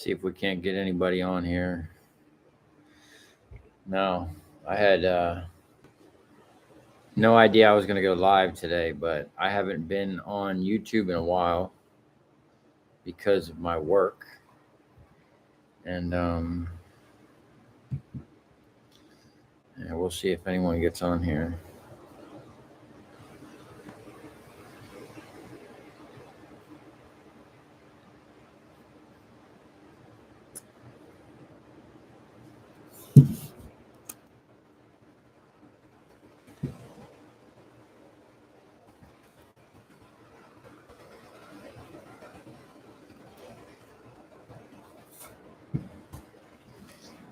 See if we can't get anybody on here. No, I had no idea I was going to go live today, but I haven't been on YouTube in a while because of my work. And yeah, we'll see if anyone gets on here.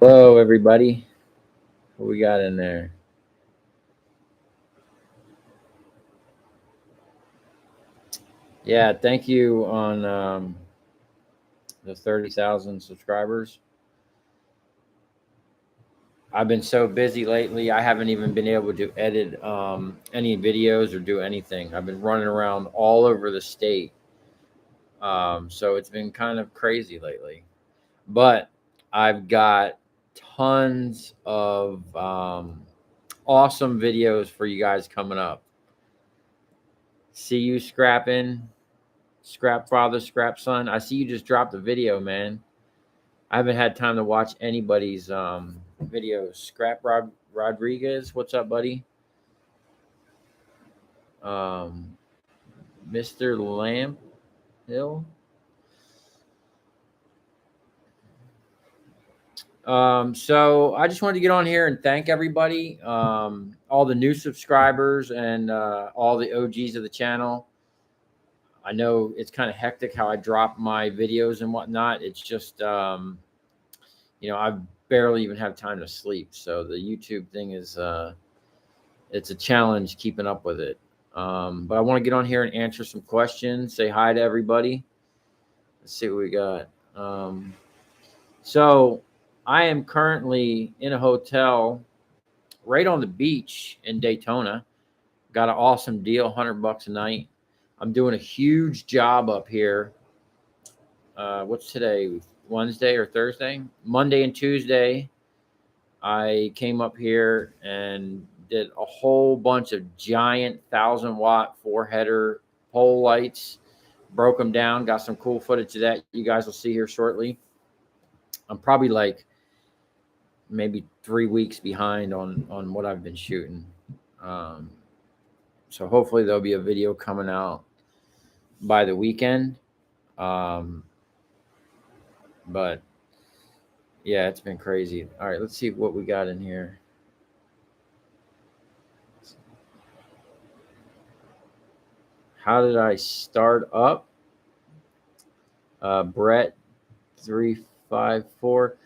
Hello, everybody. What we got in there? Yeah, thank you on the 30,000 subscribers. I've been so busy lately, I haven't even been able to edit any videos or do anything. I've been running around all over the state. So it's been kind of crazy lately. But I've got tons of awesome videos for you guys coming up. See you scrapping, scrap father, scrap son. I see you just dropped a video, man. I haven't had time to watch anybody's videos. Scrap Rodriguez, what's up, buddy? Mr. Lamp Hill. So I just wanted to get on here and thank everybody, all the new subscribers and all the OGs of the channel. I know it's kind of hectic how I drop my videos and whatnot. It's just, I barely even have time to sleep. So the YouTube thing is, it's a challenge keeping up with it. But I want to get on here and answer some questions, say hi to everybody. Let's see what we got. So I am currently in a hotel right on the beach in Daytona. Got an awesome deal, $100 a night. I'm doing a huge job up here. What's today? Wednesday or Thursday? Monday and Tuesday, I came up here and did a whole bunch of giant 1,000-watt four-header pole lights. Broke them down. Got some cool footage of that you guys will see here shortly. I'm probably like maybe 3 weeks behind on what I've been shooting. So hopefully there'll be a video coming out by the weekend. But yeah, it's been crazy. All right, let's see what we got in here. How did I start up? Brett 354.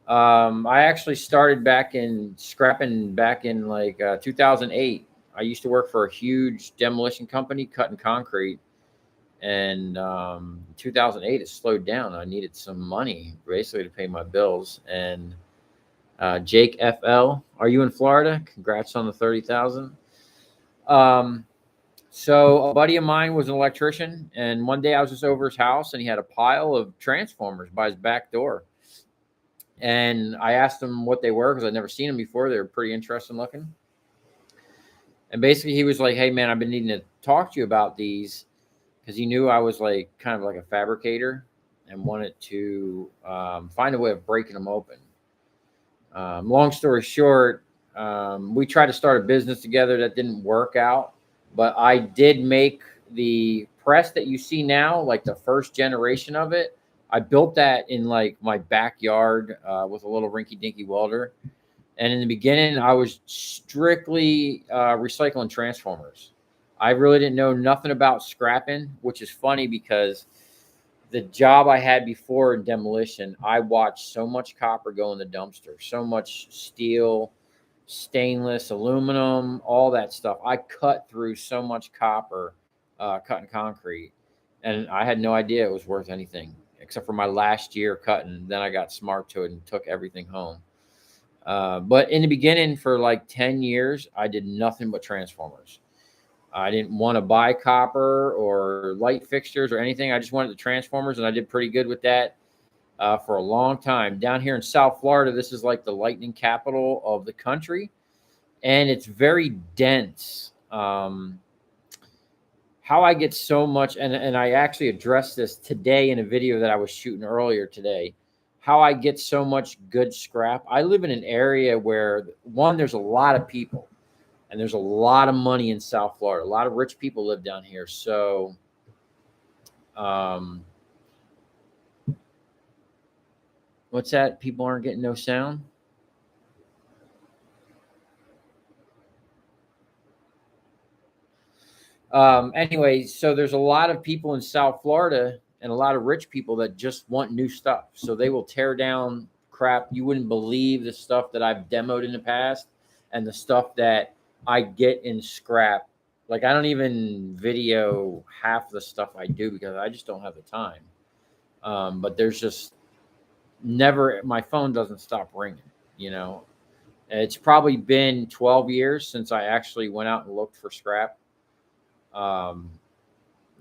I actually started back in scrapping back in like 2008. I used to work for a huge demolition company cutting concrete. And 2008, it slowed down. I needed some money basically to pay my bills. And Jake FL, are you in Florida? Congrats on the 30,000. So a buddy of mine was an electrician, and one day I was just over his house, and he had a pile of transformers by his back door. And I asked him what they were because I'd never seen them before. They were pretty interesting looking. And basically, he was like, "Hey, man, I've been needing to talk to you about these." Because he knew I was like kind of like a fabricator and wanted to find a way of breaking them open. Long story short, we tried to start a business together that didn't work out, but I did make the press that you see now, like the first generation of it. I built that in like my backyard with a little rinky-dinky welder. And in the beginning, I was strictly recycling transformers. I really didn't know nothing about scrapping, which is funny because the job I had before in demolition, I watched so much copper go in the dumpster, so much steel, stainless, aluminum, all that stuff. I cut through so much copper cutting concrete, and I had no idea it was worth anything except for my last year cutting. Then I got smart to it and took everything home. But in the beginning, for like 10 years, I did nothing but transformers. I didn't want to buy copper or light fixtures or anything. I just wanted the transformers, and I did pretty good with that. for a long time. Down here in South Florida, this is like the lightning capital of the country, and it's very dense. How I get so much, and I actually addressed this today in a video that I was shooting earlier today. How I get so much good scrap. I live in an area where, one, there's a lot of people, and there's a lot of money in South Florida. A lot of rich people live down here. So, um, what's that? People aren't getting no sound. Anyway, so there's a lot of people in South Florida and a lot of rich people that just want new stuff. So they will tear down crap. You wouldn't believe the stuff that I've demoed in the past and the stuff that I get in scrap. Like, I don't even video half the stuff I do because I just don't have the time. But there's just never, my phone doesn't stop ringing, you know. It's probably been 12 years since I actually went out and looked for scrap. Um,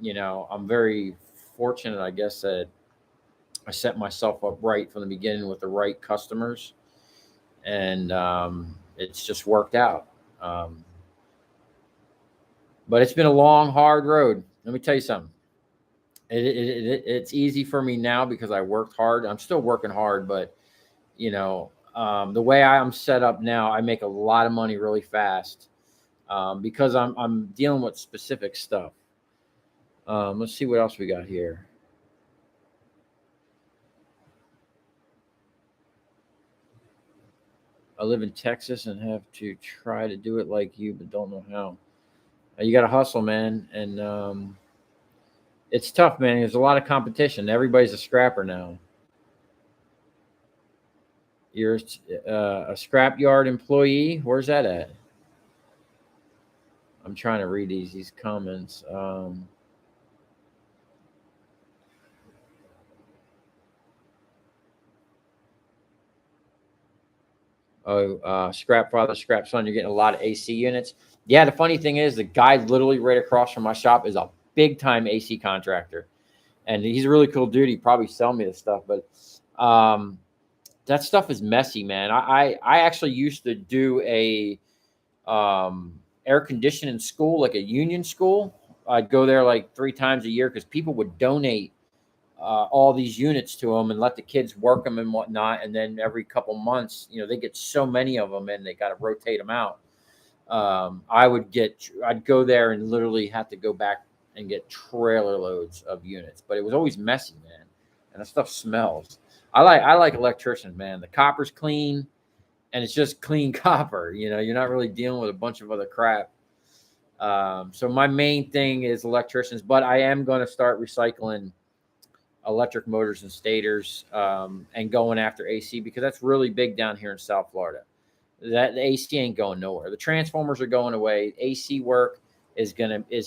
I'm very fortunate, I guess, that I set myself up right from the beginning with the right customers, and it's just worked out. Um, but it's been a long, hard road. Let me tell you something. It's easy for me now because I worked hard. I'm still working hard, but the way I'm set up now, I make a lot of money really fast because I'm dealing with specific stuff. Let's see what else we got here. I live in Texas and have to try to do it like you, but don't know how. You got to hustle, man, and it's tough, man. There's a lot of competition. Everybody's a scrapper now. You're a scrapyard employee. Where's that at? I'm trying to read these comments. Scrap father, scrap son. You're getting a lot of AC units. Yeah, the funny thing is, the guy literally right across from my shop is a big time AC contractor, and he's a really cool dude. He probably sell me this stuff, but that stuff is messy, man. I actually used to do a air conditioning school, like a union school. I'd go there like 3 times a year because people would donate all these units to them and let the kids work them and whatnot. And then every couple months, they get so many of them and they got to rotate them out. I'd go there and literally have to go back and get trailer loads of units, but it was always messy, man. And the stuff smells. I like electricians, man. The copper's clean and it's just clean copper. You're not really dealing with a bunch of other crap. So my main thing is electricians, but I am going to start recycling electric motors and stators and going after AC because that's really big down here in South Florida. That the AC ain't going nowhere. The transformers are going away. AC work is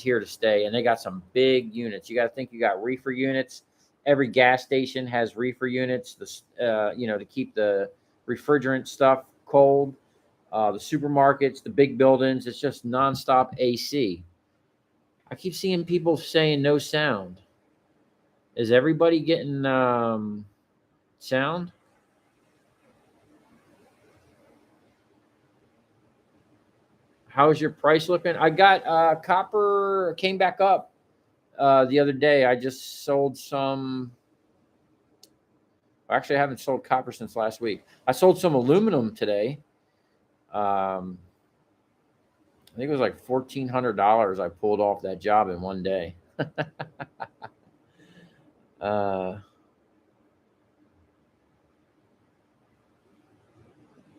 here to stay, and they got some big units. You got to think you got reefer units. Every gas station has reefer units. To keep the refrigerant stuff cold. The supermarkets, the big buildings. It's just nonstop AC. I keep seeing people saying no sound. Is everybody getting sound? How's your price looking? I got copper came back up the other day. I just sold some. Actually, I haven't sold copper since last week. I sold some aluminum today. I think it was like $1,400 I pulled off that job in one day. uh,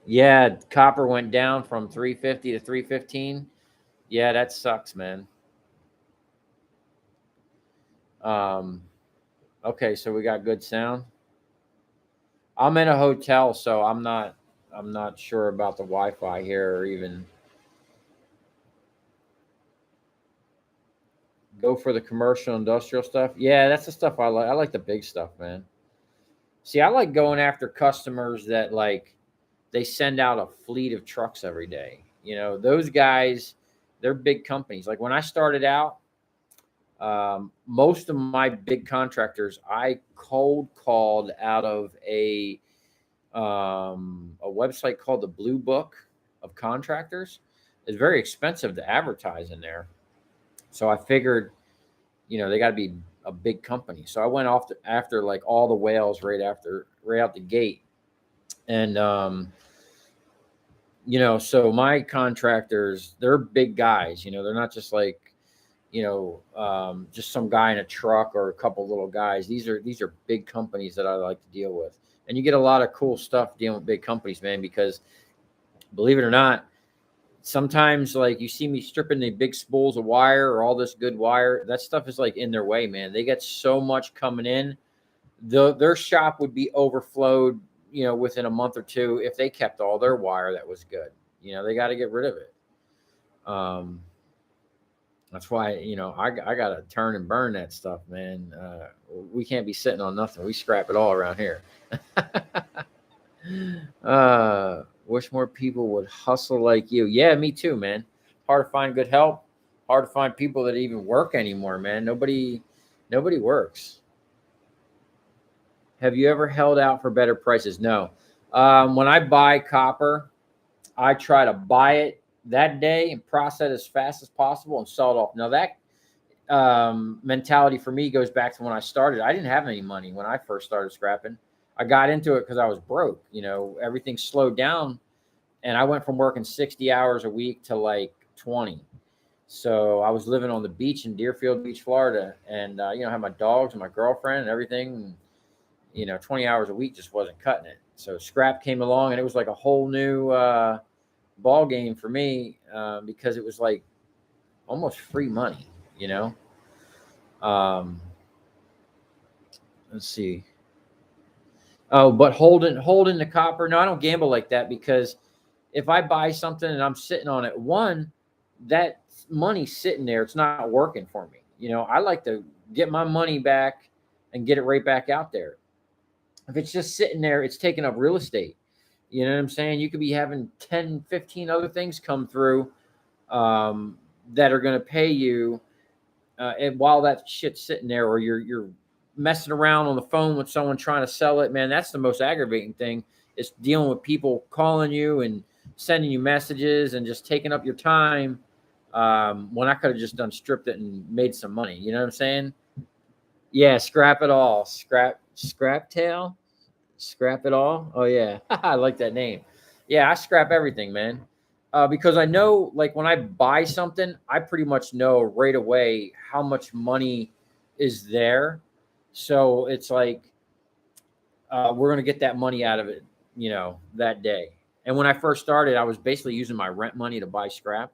yeah, copper went down from 350 to 315. Yeah, that sucks, man. Um, okay, so we got good sound. I'm in a hotel, so I'm not sure about the Wi-Fi here or even go for the commercial industrial stuff. Yeah, that's the stuff I like. I like the big stuff, man. See, I like going after customers that like they send out a fleet of trucks every day. Those guys, they're big companies. Like when I started out, Most of my big contractors, I cold called out of a website called the Blue Book of Contractors. It's very expensive to advertise in there. So I figured, they got to be a big company. So I went off after like all the whales right out the gate. And, so my contractors, they're big guys, they're not just like, just some guy in a truck or a couple little guys. These are big companies that I like to deal with. And you get a lot of cool stuff dealing with big companies, man, because believe it or not, sometimes like you see me stripping the big spools of wire or all this good wire, that stuff is like in their way, man. They get so much coming in. Their shop would be overflowed, within a month or two if they kept all their wire that was good. They got to get rid of it. That's why, I got to turn and burn that stuff, man. We can't be sitting on nothing. We scrap it all around here. Wish more people would hustle like you. Yeah, me too, man. Hard to find good help. Hard to find people that even work anymore, man. Nobody works. Have you ever held out for better prices? No. When I buy copper, I try to buy it that day and process it as fast as possible and sell it off. Now that mentality for me goes back to when I started. I didn't have any money when I first started scrapping. I got into it because I was broke. Everything slowed down, and I went from working 60 hours a week to like 20. So I was living on the beach in Deerfield Beach, Florida, and I had my dogs and my girlfriend and everything. And, 20 hours a week just wasn't cutting it. So scrap came along, and it was like a whole new ball game for me because it was like almost free money. Let's see. Oh, but holding the copper. No, I don't gamble like that, because if I buy something and I'm sitting on it, one, that money's sitting there, it's not working for me. I like to get my money back and get it right back out there. If it's just sitting there, it's taking up real estate. You know what I'm saying? You could be having 10, 15 other things come through that are going to pay you. And while that shit's sitting there, or you're messing around on the phone with someone trying to sell it, man, that's the most aggravating thing. Is dealing with people calling you and sending you messages and just taking up your time when I could have just done stripped it and made some money. You know what I'm saying? Yeah, scrap it all. Scrap tail? Scrap it all? Oh, yeah. I like that name. Yeah, I scrap everything, man. Because I know, like, when I buy something, I pretty much know right away how much money is there. So it's like we're going to get that money out of it, that day. And when I first started, I was basically using my rent money to buy scrap.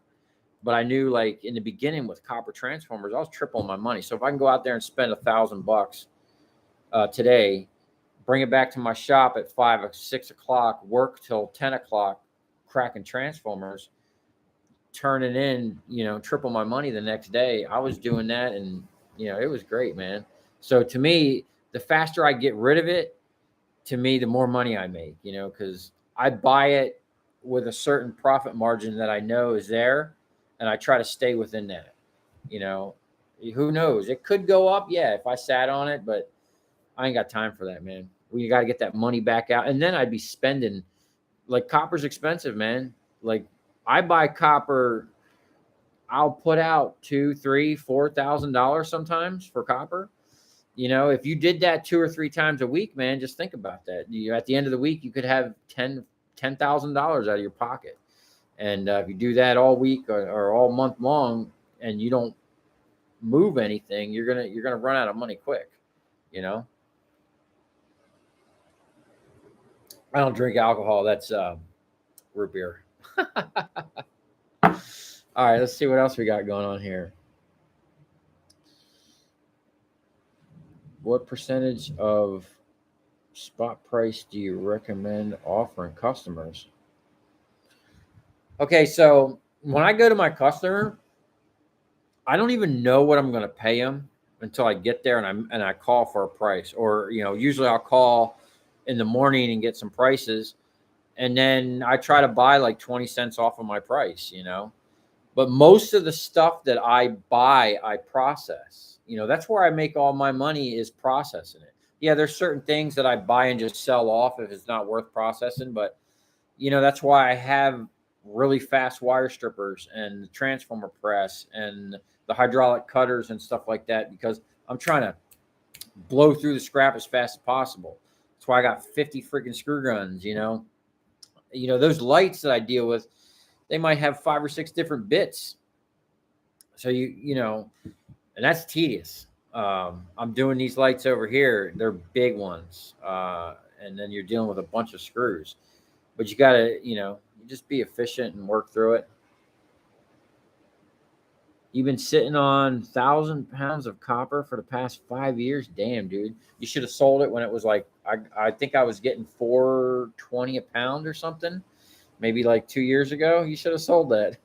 But I knew, like, in the beginning with copper transformers, I was tripling my money. So if I can go out there and spend $1,000 today, bring it back to my shop at 5 or 6 o'clock, work till 10 o'clock, cracking transformers, turning in, triple my money the next day. I was doing that, and, it was great, man. So to me, the faster I get rid of it, to me, the more money I make, because I buy it with a certain profit margin that I know is there, and I try to stay within that. Who knows? It could go up, yeah, if I sat on it, but I ain't got time for that, man. We got to get that money back out, and then I'd be spending. Like, copper's expensive, man. Like, I buy copper, I'll put out $2,000, $3,000, $4,000 sometimes for copper. If you did that 2 or 3 times a week, man, just think about that. At the end of the week, you could have $10,000 out of your pocket. And if you do that all week or all month long, and you don't move anything, you're gonna run out of money quick. I don't drink alcohol. That's root beer. All right, let's see what else we got going on here. What percentage of spot price do you recommend offering customers? Okay, so when I go to my customer, I don't even know what I'm going to pay them until I get there and I call for a price. Or, usually I'll call in the morning and get some prices, and then I try to buy like 20 cents off of my price. But most of the stuff that I buy, I process. That's where I make all my money, is processing it. Yeah, there's certain things that I buy and just sell off if it's not worth processing. But that's why I have really fast wire strippers and the transformer press and the hydraulic cutters and stuff like that, because I'm trying to blow through the scrap as fast as possible. That's why I got 50 freaking screw guns. Those lights that I deal with, they might have 5 or 6 different bits. So and that's tedious. I'm doing these lights over here. They're big ones. And then you're dealing with a bunch of screws, but you gotta, you just be efficient and work through it. You've been sitting on 1,000 pounds of copper for the past 5 years. Damn, dude. You should have sold it when it was like, I think I was getting $4.20 a pound or something. Maybe like 2 years ago. You should have sold that.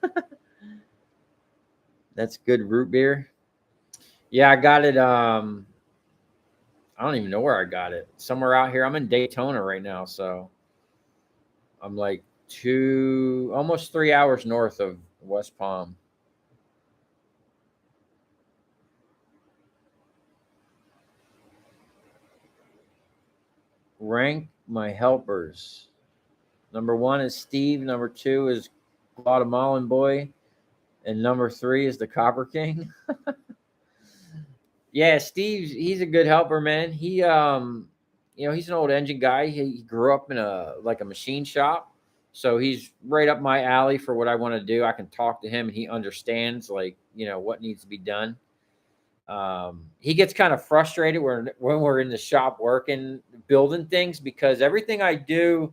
That's good root beer. Yeah, I got it. I don't even know where I got it. Somewhere out here. I'm in Daytona right now, so I'm like almost 3 hours north of West Palm. Rank my helpers. Number 1 is Steve. Number 2 is Guatemalan boy, and number 3 is the Copper King. Yeah, he's a good helper, man. He's an old engine guy. He grew up in a machine shop, so he's right up my alley for what I want to do. I can talk to him, and he understands what needs to be done. He gets kind of frustrated when we're in the shop working, building things, because everything I do,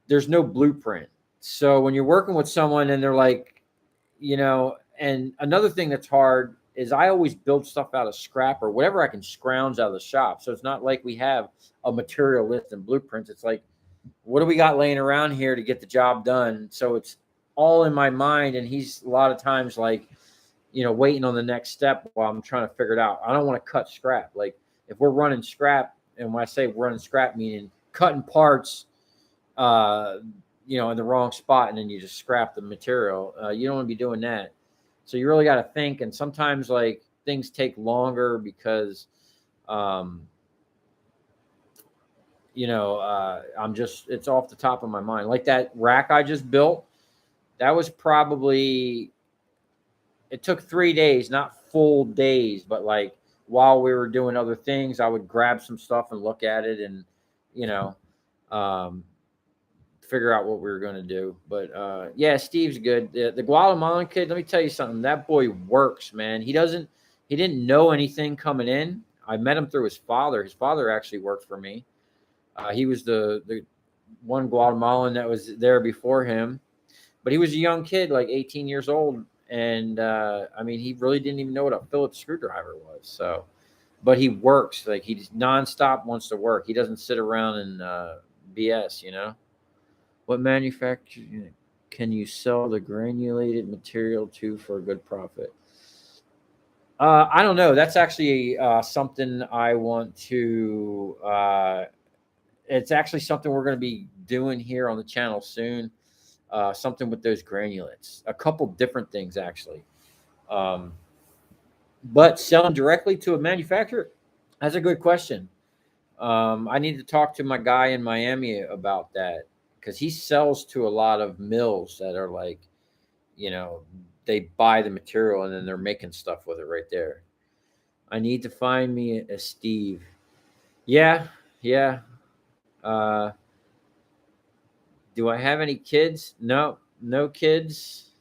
there's no blueprint. So when you're working with someone and they're like, and another thing that's hard is I always build stuff out of scrap or whatever I can scrounge out of the shop. So it's not like we have a material list and blueprints. It's like, what do we got laying around here to get the job done? So it's all in my mind. And he's a lot of times like, waiting on the next step while I'm trying to figure it out. I don't want to cut scrap. Like if we're running scrap, and when I say running scrap, meaning cutting parts, in the wrong spot, and then you just scrap the material. You don't want to be doing that. So you really got to think. And sometimes like things take longer because, it's off the top of my mind. Like that rack I just built, that was probably, it took 3 days, not full days, but like while we were doing other things, I would grab some stuff and look at it and, figure out what we were going to do. But yeah, Steve's good. The Guatemalan kid, let me tell you something. That boy works, man. He didn't know anything coming in. I met him through his father. His father actually worked for me. He was the one Guatemalan that was there before him, but he was a young kid, like 18 years old. And he really didn't even know what a Phillips screwdriver was. So, but he works, like he's nonstop wants to work. He doesn't sit around and BS. What manufacturer can you sell the granulated material to for a good profit? I don't know. That's actually something I want to. It's actually something we're going to be doing here on the channel soon. Something with those granulates, a couple different things actually. But selling directly to a manufacturer, that's a good question. I need to talk to my guy in Miami about that, because he sells to a lot of mills that are like, they buy the material and then they're making stuff with it right there. I need to find me a Steve. Yeah. Do I have any kids? No kids.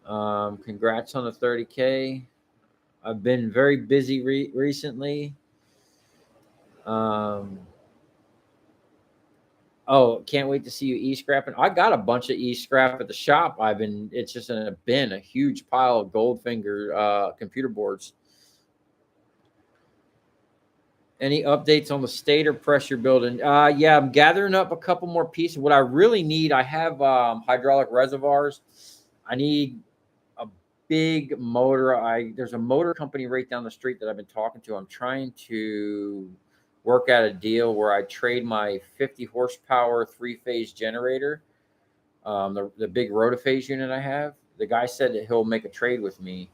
Congrats on the 30K. I've been very busy recently. Oh, can't wait to see you e-scrapping. I got a bunch of e-scrap at the shop. It's just in a bin, a huge pile of Goldfinger computer boards. Any updates on the stator pressure building? Yeah, I'm gathering up a couple more pieces. What I really need, I have hydraulic reservoirs. I need a big motor. There's a motor company right down the street that I've been talking to. I'm trying to work out a deal where I trade my 50 horsepower 3-phase generator, the big rotophase unit I have. the guy said that he'll make a trade with me.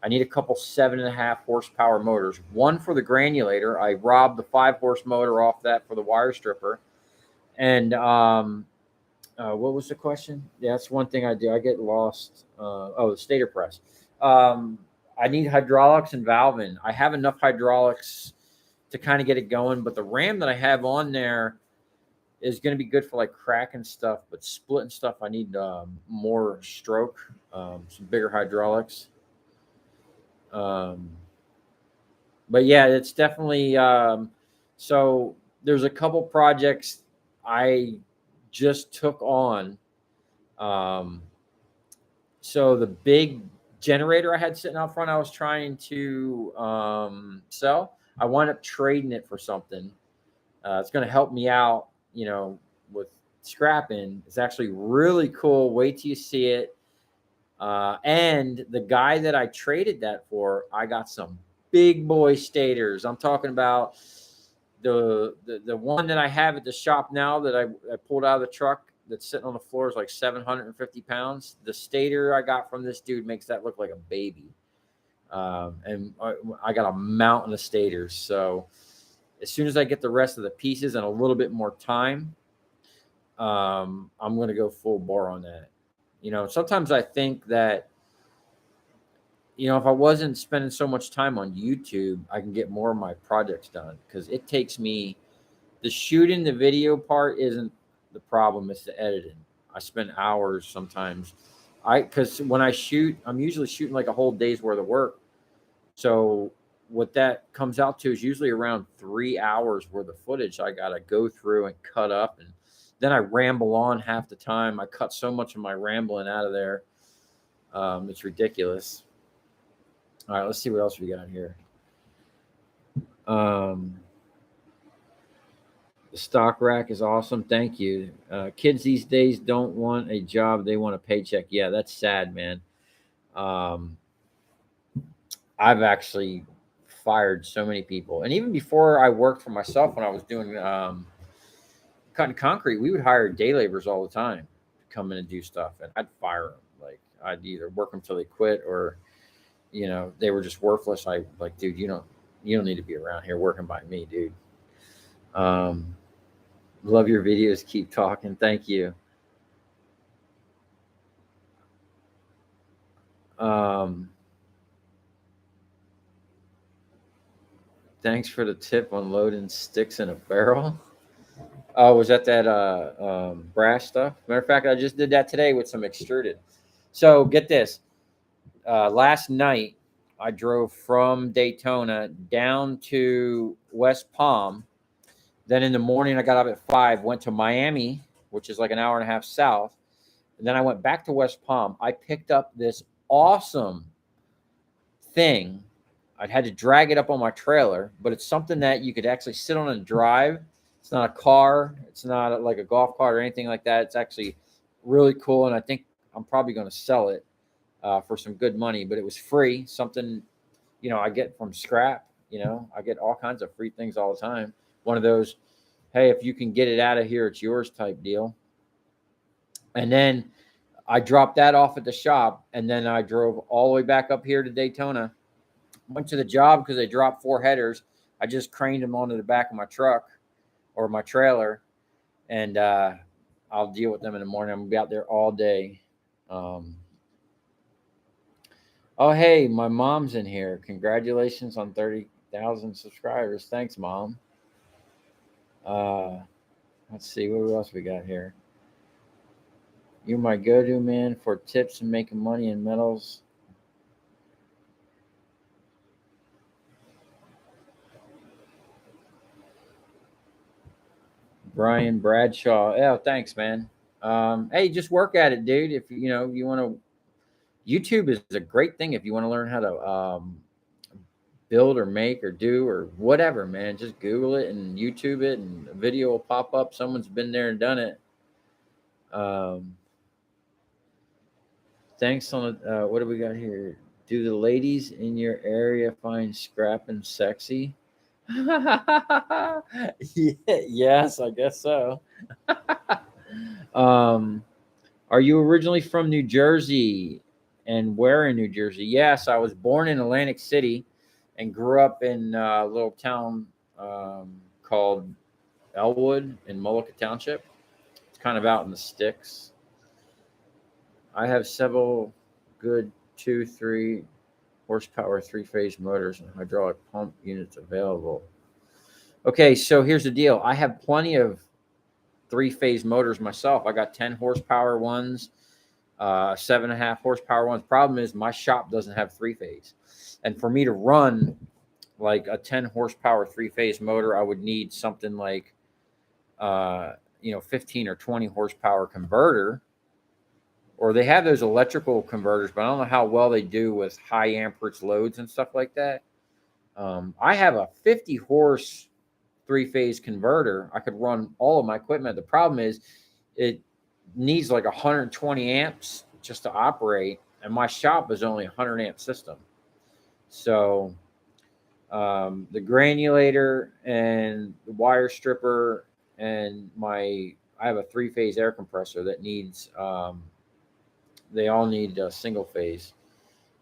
I need a couple 7.5 horsepower motors. One for the granulator. I robbed the 5 horse motor off that for the wire stripper. And what was the question? Yeah, that's one thing I do. I get lost. The stator press. I need hydraulics and valving. I have enough hydraulics to kind of get it going, but the ram that I have on there is going to be good for like cracking stuff, but splitting stuff, I need more stroke, some bigger hydraulics. But yeah, it's definitely so there's a couple projects I just took on. So the big generator I had sitting out front, I was trying to sell. I wound up trading it for something. It's going to help me out, with scrapping. It's actually really cool. Wait till you see it. And the guy that I traded that for, I got some big boy stators. I'm talking about the one that I have at the shop now that I pulled out of the truck that's sitting on the floor is like 750 pounds. The stator I got from this dude makes that look like a baby. And I got a mountain of stators. So as soon as I get the rest of the pieces and a little bit more time, I'm going to go full bore on that. Sometimes I think that, if I wasn't spending so much time on YouTube, I can get more of my projects done, because it takes me, the shooting, the video part isn't the problem. It's the editing. I spend hours sometimes. Because when I shoot, I'm usually shooting like a whole day's worth of work. So what that comes out to is usually around 3 hours worth of footage I got to go through and cut up. And then I ramble on half the time. I cut so much of my rambling out of there. It's ridiculous. All right, let's see what else we got here. The stock rack is awesome. Thank you. Kids these days don't want a job. They want a paycheck. Yeah, that's sad, man. I've actually fired so many people. And even before I worked for myself, when I was doing cutting concrete, we would hire day laborers all the time to come in and do stuff. And I'd fire them. Like, I'd either work them till they quit, or they were just worthless. I like, dude, you don't need to be around here working by me, dude. Love your videos. Keep talking. Thank you. Thanks for the tip on loading sticks in a barrel. Oh, was that brass stuff? Matter of fact, I just did that today with some extruded. So get this. Last night, I drove from Daytona down to West Palm. Then in the morning, I got up at 5, went to Miami, which is like an hour and a half south. And then I went back to West Palm. I picked up this awesome thing. I'd had to drag it up on my trailer, but it's something that you could actually sit on and drive. It's not a car. It's not like a golf cart or anything like that. It's actually really cool. And I think I'm probably going to sell it for some good money, but it was free. Something, I get from scrap. I get all kinds of free things all the time. One of those, hey, if you can get it out of here, it's yours type deal. And then I dropped that off at the shop, and then I drove all the way back up here to Daytona. Went to the job because they dropped 4 headers. I just craned them onto the back of my truck or my trailer, and I'll deal with them in the morning. I'm going to be out there all day. Oh, hey, my mom's in here. Congratulations on 30,000 subscribers. Thanks, Mom. Let's see, what else we got here? You're my go-to man for tips and making money in metals. Brian Bradshaw. Yeah, thanks, man. Hey, just work at it, dude. If you want to, YouTube is a great thing if you want to learn how to build or make or do or whatever, man. Just Google it and YouTube it, and a video will pop up. Someone's been there and done it. Thanks on what do we got here? Do the ladies in your area find scrapping sexy? Yes, I guess so. Are you originally from New Jersey? And where in New Jersey? Yes, I was born in Atlantic City and grew up in a little town called Elwood in Mullica Township. It's kind of out in the sticks. I have several good 2, 3 horsepower 3-phase motors and hydraulic pump units available. Okay, so here's the deal. I have plenty of 3-phase motors myself. I got 10 horsepower ones, 7.5 horsepower ones. Problem is my shop doesn't have 3-phase. And for me to run like a 10 horsepower 3-phase motor, I would need something like 15 or 20 horsepower converter. Or they have those electrical converters, but I don't know how well they do with high amperage loads and stuff like that. I have a 50 horse 3-phase converter. I could run all of my equipment. The problem is it needs like 120 amps just to operate, and my shop is only a 100 amp system. So the granulator and the wire stripper and I have a 3-phase air compressor that needs they all need a single phase.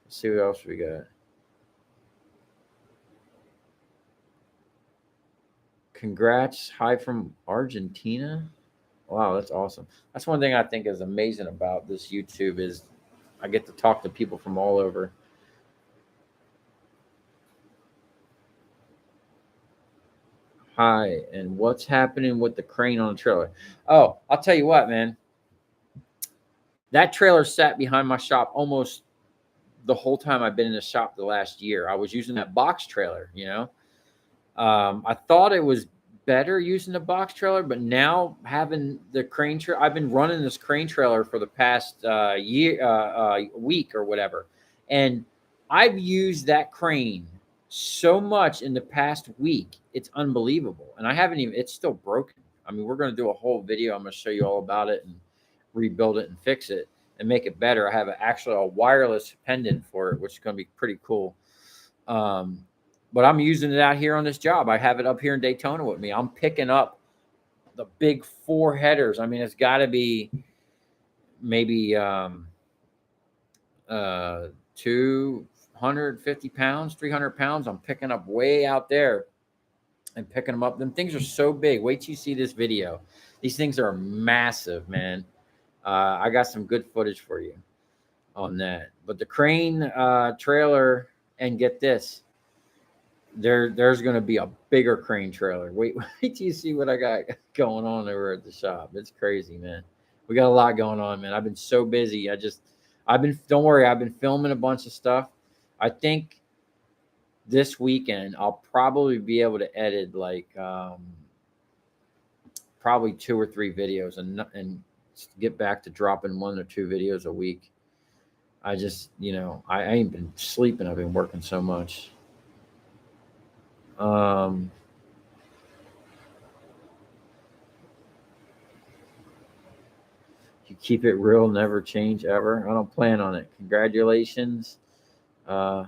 Let's see what else we got. Congrats. Hi from Argentina. Wow, that's awesome. That's one thing I think is amazing about this YouTube is I get to talk to people from all over. Hi, and what's happening with the crane on the trailer? Oh, I'll tell you what, man. That trailer sat behind my shop almost the whole time I've been in the shop the last year. I was using that box trailer, I thought it was better using the box trailer, but now having the crane trailer, I've been running this crane trailer for the past week or whatever. And I've used that crane so much in the past week. It's unbelievable. And it's still broken. I mean, we're going to do a whole video. I'm going to show you all about it and rebuild it and fix it and make it better. I have actually a wireless pendant for it, which is going to be pretty cool. But I'm using it out here on this job. I have it up here in Daytona with me. I'm picking up the big 4 headers. I mean, it's got to be maybe 250 pounds, 300 pounds. I'm picking up way out there and picking them up. Them things are so big. Wait till you see this video. These things are massive, man. I got some good footage for you on that. But the crane trailer, and get this, there's going to be a bigger crane trailer. Wait till you see what I got going on over at the shop. It's crazy, man. We got a lot going on, man. I've been so busy. Don't worry, I've been filming a bunch of stuff. I think this weekend I'll probably be able to edit like probably 2 or 3 videos and get back to dropping 1 or 2 videos a week. I just, I ain't been sleeping. I've been working so much. You keep it real, never change ever. I don't plan on it. Congratulations. You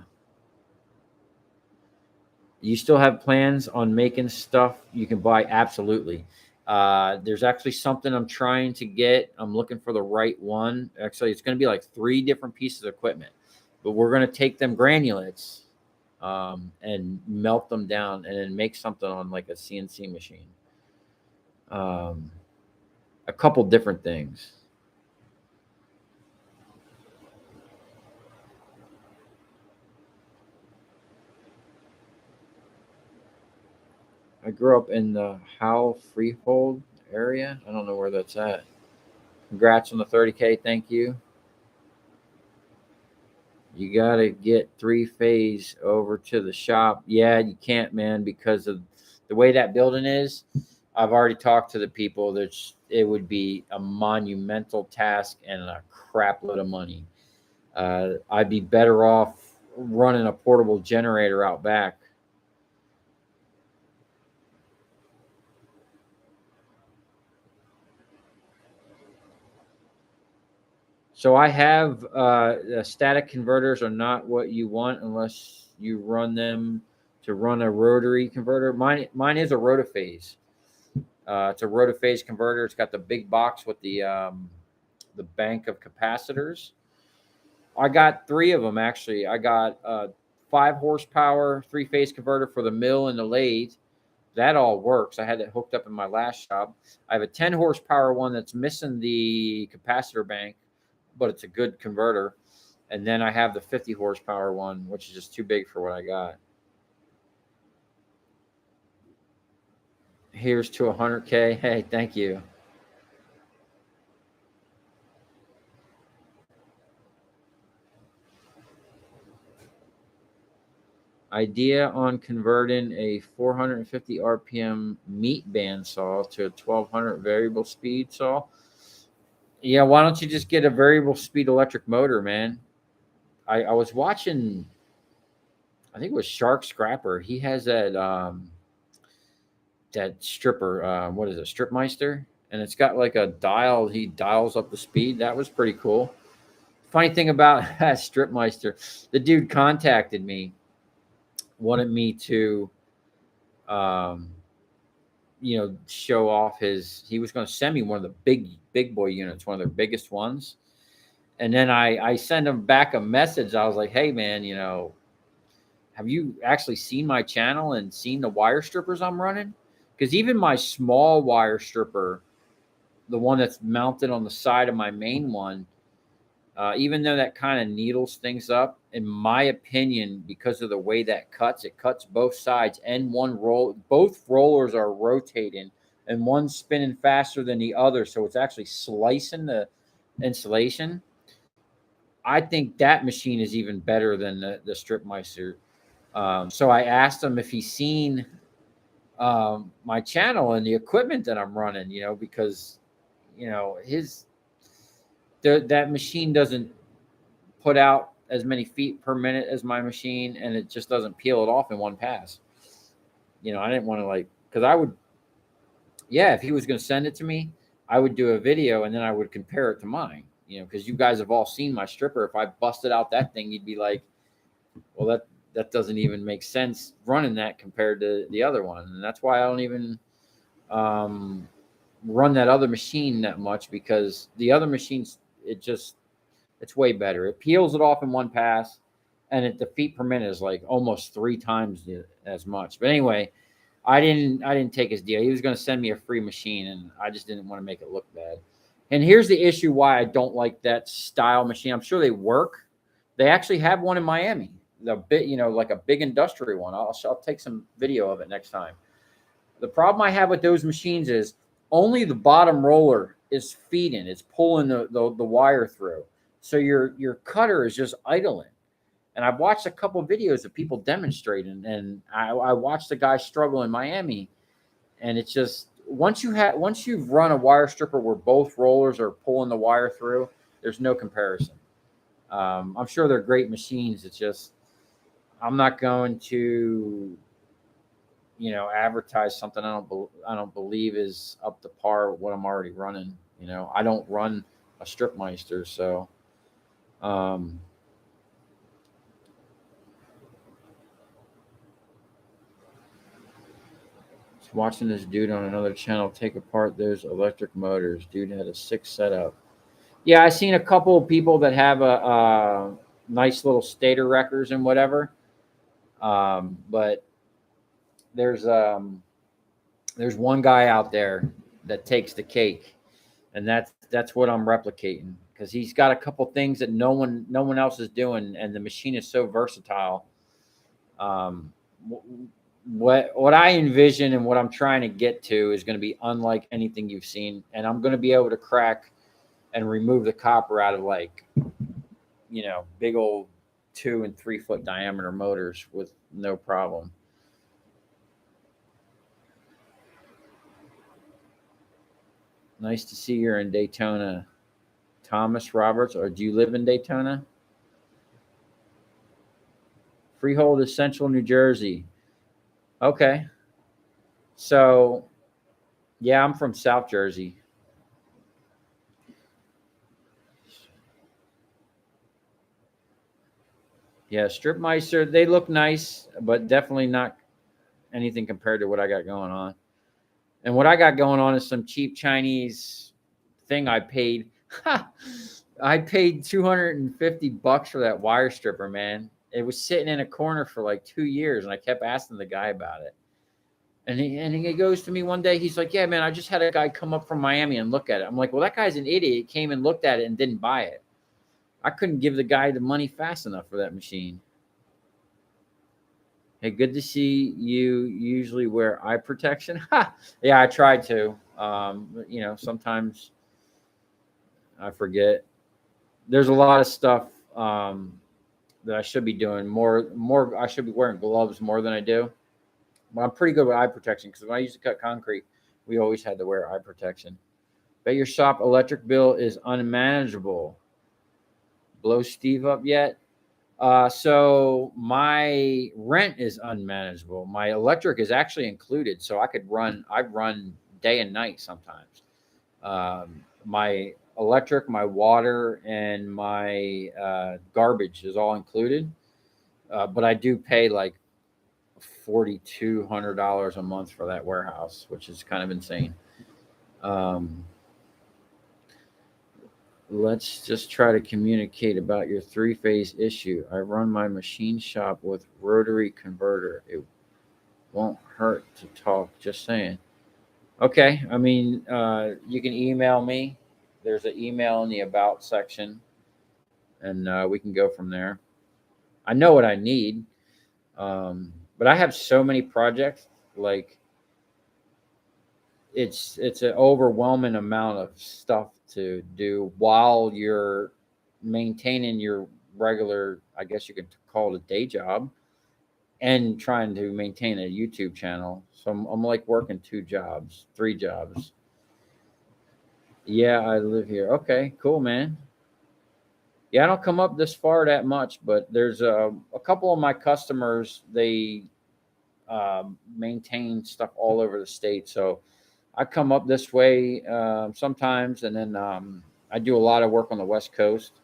still have plans on making stuff you can buy? Absolutely. There's actually something I'm trying to get. I'm looking for the right one. Actually, it's going to be like 3 different pieces of equipment, but we're going to take them granulates and melt them down and then make something on like a CNC machine. A couple different things. I grew up in the Howell Freehold area. I don't know where that's at. Congrats on the 30K. Thank you. You got to get 3-phase over to the shop. Yeah, you can't, man, because of the way that building is. I've already talked to the people that it would be a monumental task and a crap load of money. I'd be better off running a portable generator out back. So I have static converters are not what you want unless you run them to run a rotary converter. Mine is a rotaphase. It's a rotaphase converter. It's got the big box with the bank of capacitors. I got 3 of them actually. I got 5 horsepower 3-phase converter for the mill and the lathe. That all works. I had it hooked up in my last shop. I have a 10 horsepower one that's missing the capacitor bank, but it's a good converter. And then I have the 50 horsepower one, which is just too big for what I got. Here's to 100K. Hey, thank you. Idea on converting a 450 RPM meat bandsaw to a 1200 variable speed saw. Yeah, why don't you just get a variable speed electric motor, man? I was watching, I think it was Shark Scrapper. He has that stripper, what is it, Stripmeister? And it's got like a dial. He dials up the speed. That was pretty cool. Funny thing about Stripmeister, the dude contacted me, wanted me to, um, show off his. He was going to send me one of the big boy units, one of their biggest ones. And then I sent him back a message. I was like, hey man, have you actually seen my channel and seen the wire strippers I'm running? Because even my small wire stripper, the one that's mounted on the side of my main one, even though that kind of needles things up, in my opinion, because of the way that it cuts both sides, and both rollers are rotating and one's spinning faster than the other. So it's actually slicing the insulation. I think that machine is even better than the Stripmeister. So I asked him if he's seen my channel and the equipment that I'm running, because, that machine doesn't put out as many feet per minute as my machine, and it just doesn't peel it off in one pass. I didn't want to because I would, yeah, if he was going to send it to me, I would do a video and then I would compare it to mine, because you guys have all seen my stripper. If I busted out that thing, you'd be like, well, that doesn't even make sense running that compared to the other one. And that's why I don't even run that other machine that much, because the other machines, it's way better. It peels it off in one pass, and the feet per minute is like almost 3 times as much. But anyway, I didn't take his deal. He was going to send me a free machine, and I just didn't want to make it look bad. And here's the issue why I don't like that style machine. I'm sure they work. They actually have one in Miami, the bit, like a big industrial one. I'll take some video of it next time. The problem I have with those machines is only the bottom roller is feeding. It's pulling the wire through. So your cutter is just idling. And I've watched a couple of videos of people demonstrating, and I watched a guy struggle in Miami, and it's just once you've run a wire stripper where both rollers are pulling the wire through, there's no comparison. I'm sure they're great machines. It's just I'm not going to advertise something I don't believe is up to par with what I'm already running. I don't run a Stripmeister, so. Watching this dude on another channel take apart those electric motors. Dude had a 6 setup. Yeah, I've seen a couple of people that have a nice little stator wreckers and whatever. But there's one guy out there that takes the cake, and that's what I'm replicating, because he's got a couple things that no one else is doing, and the machine is so versatile. What I envision and what I'm trying to get to is going to be unlike anything you've seen, and I'm going to be able to crack and remove the copper out of big old 2 and 3 foot diameter motors with no problem. Nice to see you're in Daytona, Thomas Roberts. Or do you live in Daytona? Freehold is Central New Jersey. Okay. So, yeah, I'm from South Jersey. Yeah, Stripmeister, they look nice, but definitely not anything compared to what I got going on. And what I got going on is some cheap Chinese thing I paid I paid $250 for that wire stripper, man. It was sitting in a corner for like 2 years, and I kept asking the guy about it. And he goes to me one day. He's like, "Yeah, man, I just had a guy come up from Miami and look at it." I'm like, "Well, that guy's an idiot. He came and looked at it and didn't buy it. I couldn't give the guy the money fast enough for that machine." Hey, good to see you. Usually wear eye protection. Ha! Yeah, I try to. Sometimes I forget. There's a lot of stuff that I should be doing more. I should be wearing gloves more than I do. But I'm pretty good with eye protection because when I used to cut concrete, we always had to wear eye protection. Bet your shop electric bill is unmanageable. Blow Steve up yet? So my rent is unmanageable. My electric is actually included, so I run day and night sometimes. My electric, my water, and my garbage is all included. But I do pay like $4,200 a month for that warehouse, which is kind of insane. Um, let's just try to communicate about your three-phase issue. I run my machine shop with rotary converter. It won't hurt to talk. Just saying. Okay. I mean, you can email me. There's an email in the about section, and we can go from there. I know what I need, but I have so many projects. Like it's an overwhelming amount of stuff to do while you're maintaining your regular, I guess you could call it a day job, and trying to maintain a YouTube channel. So I'm like working two jobs, three jobs. Yeah, I live here. Okay, cool, man. Yeah, I don't come up this far that much, but there's a couple of my customers. They maintain stuff all over the state, so I come up this way sometimes, and then I do a lot of work on the West Coast.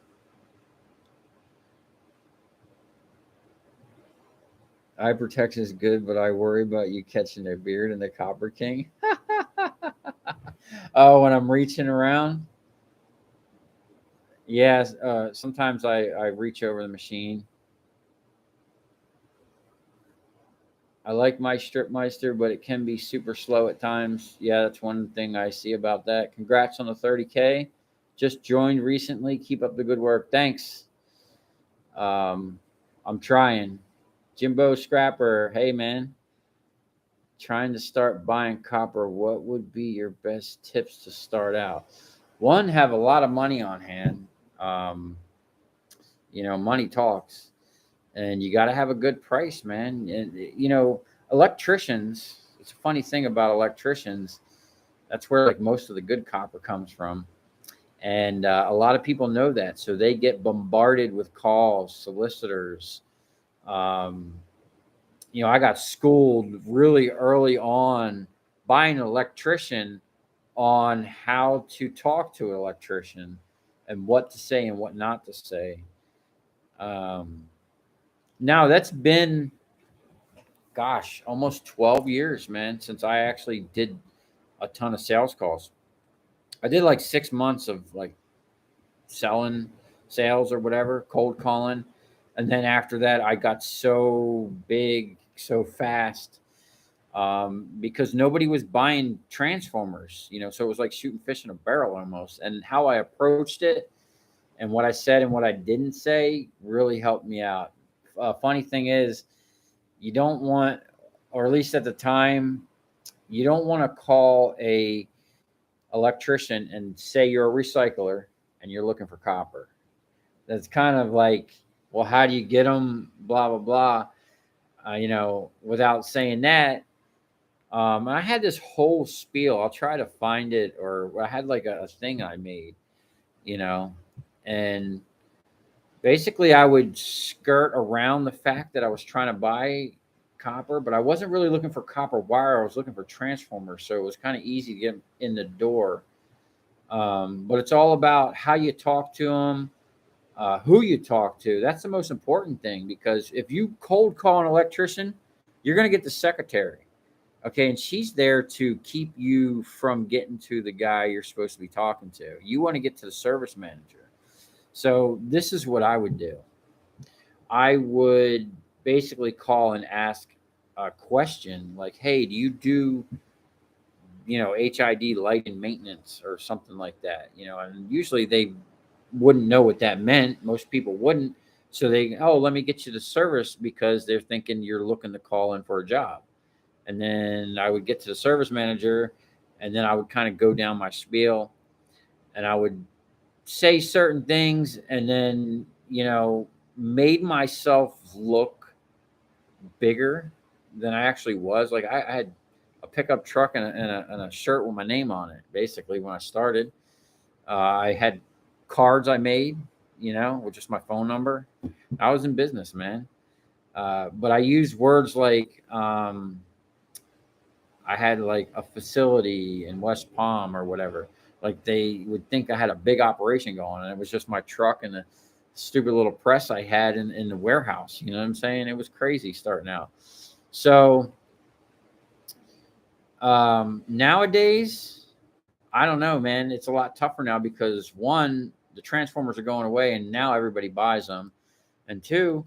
Eye protection is good, but I worry about you catching their beard and the Copper King. Oh, when I'm reaching around, yes. Sometimes I reach over the machine. I like my Strip Meister, but it can be super slow at times. Yeah, that's one thing I see about that. Congrats on the 30K. Just joined recently. Keep up the good work. Thanks. Um, I'm trying. Jimbo Scrapper, hey man, trying to start buying copper. What would be your best tips to start out? One, have a lot of money on hand. Um, money talks, and you got to have a good price, man. And electricians. It's a funny thing about electricians. That's where like most of the good copper comes from, and a lot of people know that, so they get bombarded with calls, solicitors. Um, I got schooled really early on by an electrician on how to talk to an electrician and what to say and what not to say. Um, Now that's been, gosh, almost 12 years, man, since I actually did a ton of sales calls. I did like 6 months of like selling sales or whatever, cold calling. And then after that, I got so big so fast because nobody was buying transformers, so it was like shooting fish in a barrel almost. And how I approached it and what I said and what I didn't say really helped me out. Funny thing is, you don't want, or at least at the time, you don't want to call a electrician and say you're a recycler and you're looking for copper. That's kind of like, well, how do you get them? Blah blah blah. Without saying that, I had this whole spiel. I'll try to find it, or I had like a thing I made, you know, and basically I would skirt around the fact that I was trying to buy copper, but I wasn't really looking for copper wire. I was looking for transformers, so it was kind of easy to get in the door. But it's all about how you talk to them, who you talk to. That's the most important thing, because if you cold call an electrician, you're going to get the secretary. Okay, and she's there to keep you from getting to the guy you're supposed to be talking to. You want to get to the service manager. So this is what I would do. I would basically call and ask a question like, "Hey, do you do, HID light and maintenance or something like that?" And usually they wouldn't know what that meant. Most people wouldn't. So let me get you the service because they're thinking you're looking to call in for a job. And then I would get to the service manager, and then I would kind of go down my spiel, and I would say certain things, and then made myself look bigger than I actually was. Like I had a pickup truck and a shirt with my name on it. Basically, when I started, I had cards I made, with just my phone number. I was in business, man. But I used words like I had like a facility in West Palm or whatever. Like they would think I had a big operation going, and it was just my truck and the stupid little press I had in the warehouse. You know what I'm saying? It was crazy starting out. So nowadays, I don't know, man. It's a lot tougher now because one, the transformers are going away, and now everybody buys them, and two,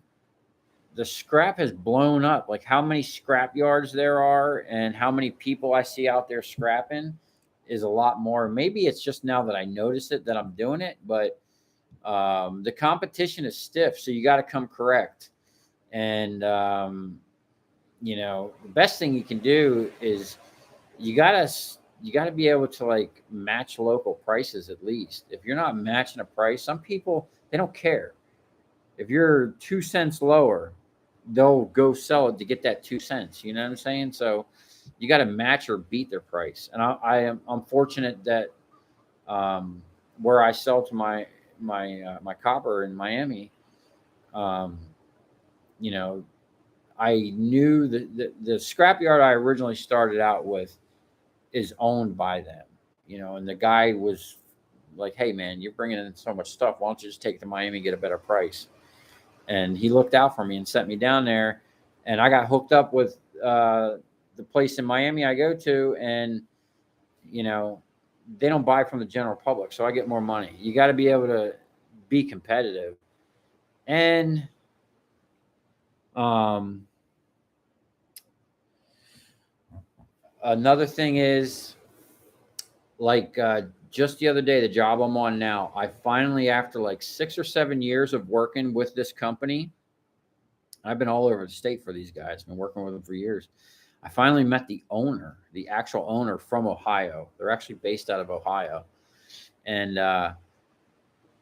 the scrap has blown up. Like how many scrap yards there are and how many people I see out there scrapping is a lot more. Maybe it's just now that I notice it that I'm doing it, but the competition is stiff, so you got to come correct. And the best thing you can do is you gotta you gotta be able to like match local prices at least. If you're not matching a price, some people they don't care. If you're 2 cents lower, they'll go sell it to get that 2 cents. You know what I'm saying? So you got to match or beat their price. And I'm fortunate that where I sell to my copper in Miami, um, you know, I knew that the scrapyard I originally started out with is owned by them. And the guy was like, "Hey, man, you're bringing in so much stuff. Why don't you just take it to Miami and get a better price?" And he looked out for me and sent me down there, and I got hooked up with the place in Miami I go to, and you know they don't buy from the general public, so I get more money. You got to be able to be competitive, and um, another thing is like just the other day, the job I'm on now, I finally, after like 6 or 7 years of working with this company, I've been all over the state for these guys. I've been working with them for years. I finally met the owner, the actual owner from Ohio. They're actually based out of Ohio. And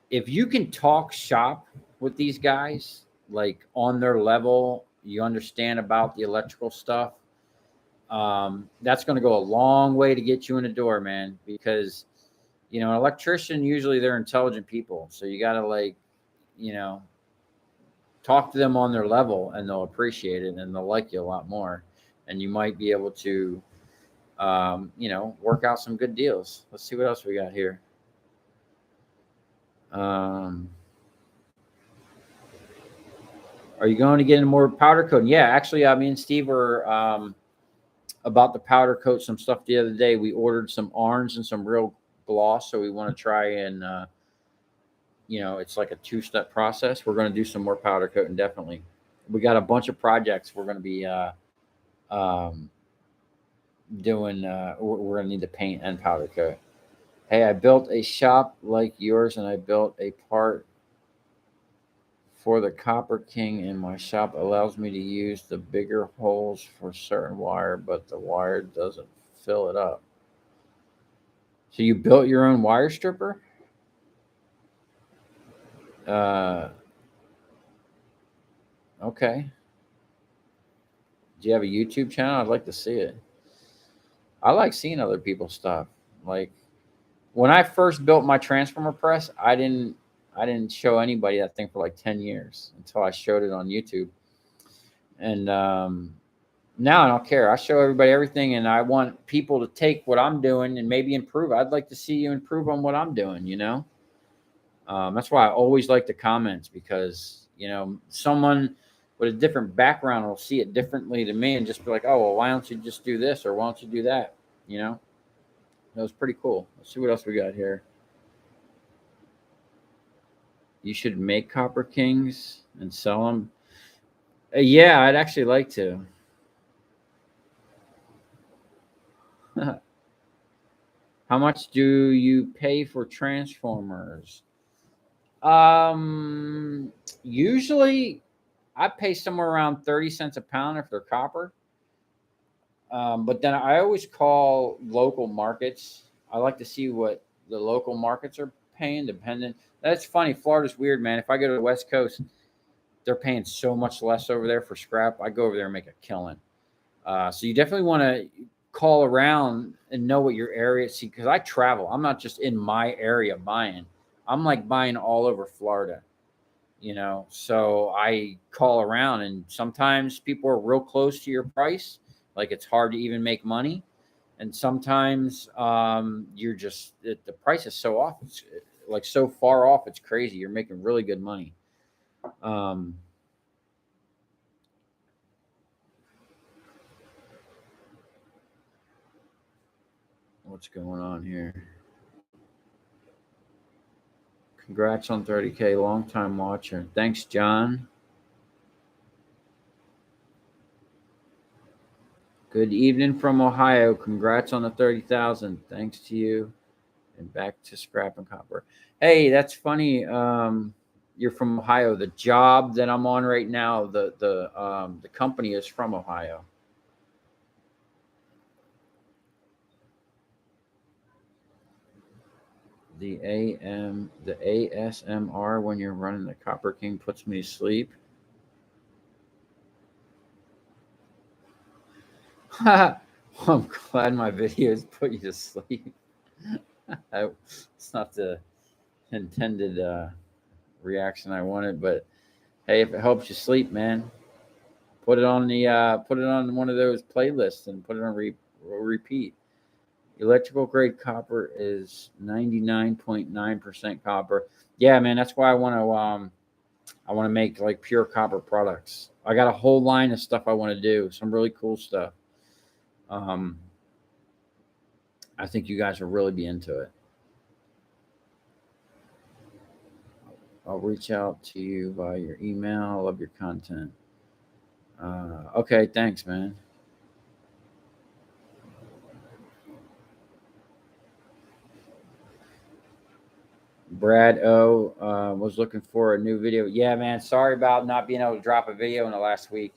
if you can talk shop with these guys, like on their level, you understand about the electrical stuff, that's going to go a long way to get you in the door, man. Because, an electrician, usually they're intelligent people. So you got to you know, talk to them on their level and they'll appreciate it and they'll like you a lot more. And you might be able to, work out some good deals. Let's see what else we got here. Are you going to get into more powder coating? Yeah, actually, me and Steve were about to powder coat some stuff the other day. We ordered some orange and some real gloss, so we want to try and, it's like a two-step process. We're going to do some more powder coating, definitely. We got a bunch of projects we're going to be um, doing. We're going to need to paint and powder coat. Hey, I built a shop like yours, and I built a part for the Copper King in my shop. Allows me to use the bigger holes for certain wire, but the wire doesn't fill it up. So you built your own wire stripper? Uh, okay. Do you have a YouTube channel? I'd like to see it. I like seeing other people's stuff. Like when I first built my transformer press, I didn't show anybody that thing for like 10 years until I showed it on YouTube. And now I don't care. I show everybody everything, and I want people to take what I'm doing and maybe improve. I'd like to see you improve on what I'm doing. That's why I always like the comments, because someone with a different background will see it differently to me and just be like, "Oh, well, why don't you just do this, or why don't you do that?" That was pretty cool. Let's see what else we got here. You should make copper kings and sell them. Yeah, I'd actually like to. How much do you pay for transformers? Um, Usually I pay somewhere around 30 cents a pound if they're copper. But then I always call local markets. I like to see what the local markets are paying, dependent. That's funny. Florida's weird, man. If I go to the West Coast, they're paying so much less over there for scrap. I go over there and make a killing. So you definitely want to call around and know what your area. See, because I travel. I'm not just in my area buying. I'm like buying all over Florida. So I call around, and sometimes people are real close to your price, like it's hard to even make money, and sometimes the price is so off, it's like so far off, it's crazy, you're making really good money. um what's going on here? Congrats on 30K, long time watcher. Thanks, John. Good evening from Ohio. Congrats on the 30,000. Thanks to you. And back to scrap and copper. Hey, that's funny. You're from Ohio. The job that I'm on right now, the company is from Ohio. The ASMR when you're running the Copper King puts me to sleep. I'm glad my videos put you to sleep. It's not the intended reaction I wanted, but hey, if it helps you sleep, man, put it on one of those playlists and put it on repeat. Electrical grade copper is 99.9% copper. Yeah, man, that's why I want to make like pure copper products. I got a whole line of stuff I want to do, some really cool stuff. Um, I think you guys will really be into it. I'll reach out to you via your email. I love your content. Okay, thanks, man. Brad O was looking for a new video. Yeah, man. Sorry about not being able to drop a video in the last week.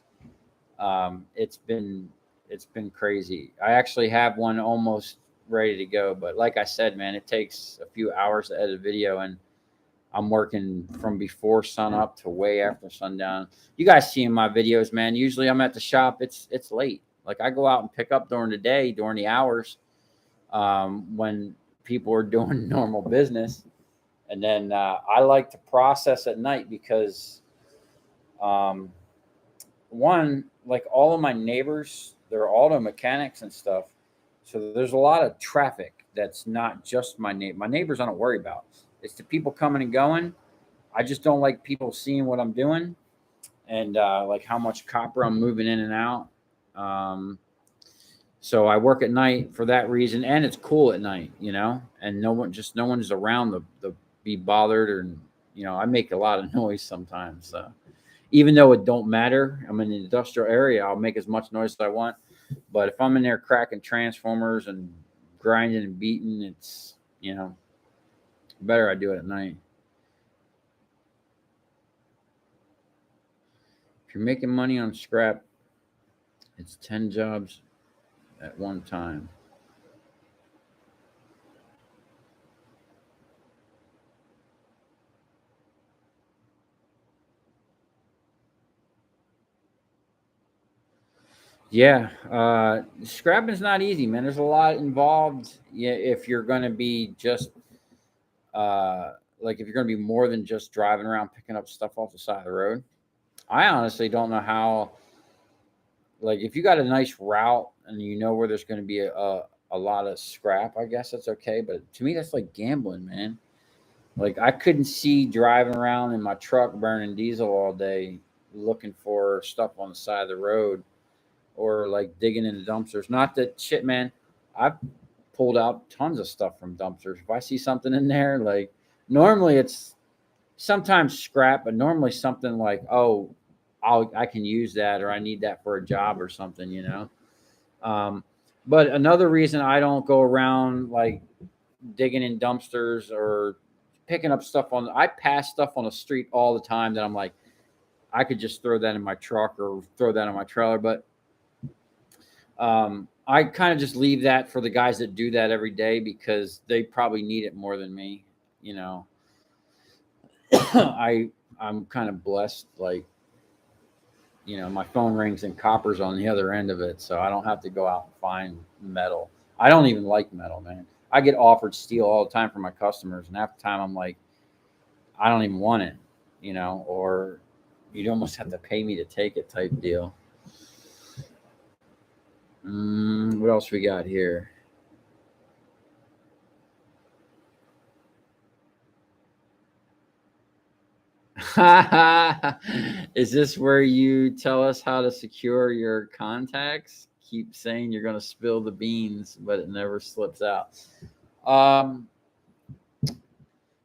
It's been crazy. I actually have one almost ready to go, but like I said, man, it takes a few hours to edit a video, and I'm working from before sun up to way after sundown. You guys see in my videos, man. Usually I'm at the shop. It's late. Like I go out and pick up during the day, during the hours when people are doing normal business, and then I like to process at night because um, one, like all of my neighbors, they're auto mechanics and stuff. So there's a lot of traffic that's not just my neighbor. My neighbors I don't worry about. It's the people coming and going. I just don't like people seeing what I'm doing and like how much copper I'm moving in and out. Um, so I work at night for that reason, and it's cool at night, and no one's around the be bothered, or I make a lot of noise sometimes. So even though it don't matter, I'm in an industrial area, I'll make as much noise as I want. But if I'm in there cracking transformers and grinding and beating, it's better I do it at night. If you're making money on scrap, it's 10 jobs at one time. Yeah, scrapping is not easy, man. There's a lot involved. Yeah, if you're going to be just like if you're going to be more than just driving around picking up stuff off the side of the road. I honestly don't know how. Like, if you got a nice route and you know where there's going to be a lot of scrap, I guess that's okay. But to me, that's like gambling, man. Like, I couldn't see driving around in my truck burning diesel all day looking for stuff on the side of the road or like digging into dumpsters. Not that shit, man. I've pulled out tons of stuff from dumpsters. If I see something in there, like normally it's sometimes scrap, but normally something like, oh, I can use that, or I need that for a job or something, you know. Um, but another reason I don't go around like digging in dumpsters or picking up stuff on, I pass stuff on the street all the time that I'm like, I could just throw that in my truck or throw that in my trailer. But I kind of just leave that for the guys that do that every day because they probably need it more than me. You know, I'm kind of blessed. Like, you know, my phone rings and copper's on the other end of it, so I don't have to go out and find metal. I don't even like metal, man. I get offered steel all the time from my customers, and half the time I'm like, I don't even want it, you know, or you'd almost have to pay me to take it type deal. What else we got here? Is this where you tell us how to secure your contacts? Keep saying you're going to spill the beans, but it never slips out. Um,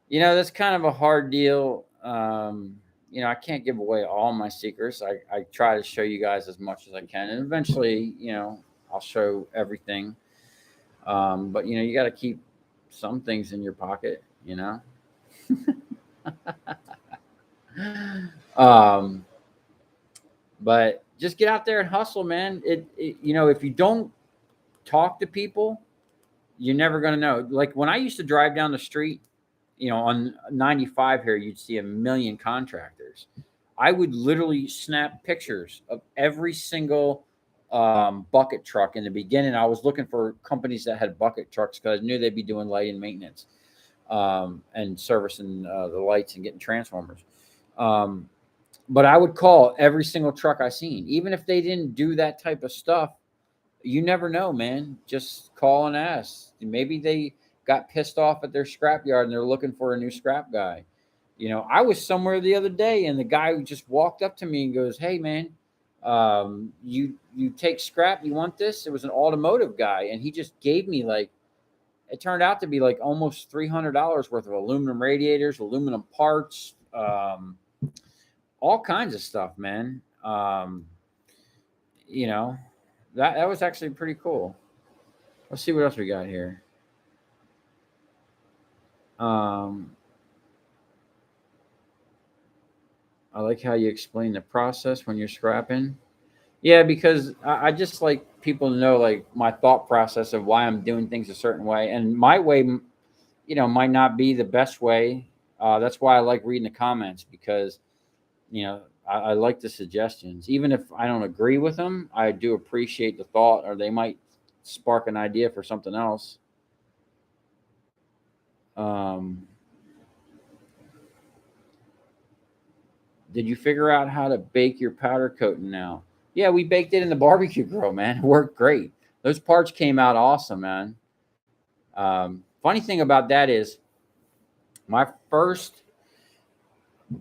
you know, that's kind of a hard deal. You know, I can't give away all my secrets. I try to show you guys as much as I can, and eventually, you know, I'll show everything. But you know, you got to keep some things in your pocket. You know. um, but just get out there and hustle, man. You know, if you don't talk to people, you're never gonna know. Like when I used to drive down the street, you know, on 95 here, you'd see a million contractors. I would literally snap pictures of every single bucket truck. In the beginning, I was looking for companies that had bucket trucks because I knew they'd be doing light and maintenance and servicing the lights and getting transformers. Um, but I would call every single truck I seen, even if they didn't do that type of stuff. You never know, man. Just call and ask. Maybe they got pissed off at their scrapyard and they're looking for a new scrap guy. You know, I was somewhere the other day and the guy just walked up to me and goes, "Hey, man, you take scrap? You want this?" It was an automotive guy, and he just gave me like, it turned out to be like almost $300 worth of aluminum radiators, aluminum parts, all kinds of stuff, man. You know, that was actually pretty cool. Let's see what else we got here. Um, I like how you explain the process when you're scrapping. Yeah, because I just like people to know like my thought process of why I'm doing things a certain way, and my way, you know, might not be the best way. That's why I like reading the comments because you know I like the suggestions, even if I don't agree with them. I do appreciate the thought, or they might spark an idea for something else. Um, Did you figure out how to bake your powder coating now? Yeah, we baked it in the barbecue grill, man. It worked great. Those parts came out awesome, man. Funny thing about that is my first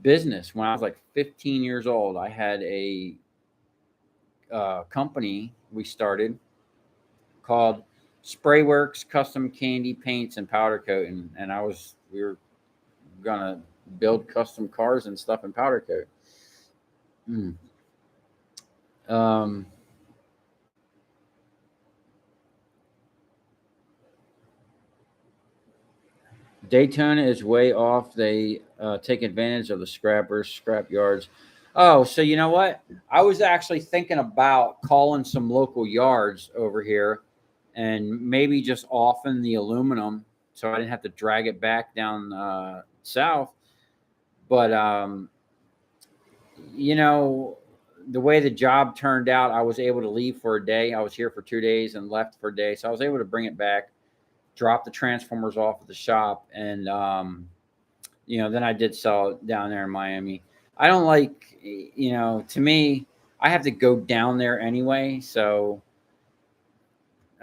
business when I was like 15 years old, I had a company we started called Sprayworks Custom Candy Paints and Powder Coating, and we were gonna build custom cars and stuff in powder coat. Mm. Um, Daytona is way off. They take advantage of the scrappers, scrap yards. Oh, so you know what? I was actually thinking about calling some local yards over here and maybe just offing the aluminum so I didn't have to drag it back down south. But, you know, the way the job turned out, I was able to leave for a day. I was here for 2 days and left for a day. So I was able to bring it back, drop the transformers off at the shop, and you know, then I did sell it down there in Miami. I don't like, you know, to me, I have to go down there anyway. So,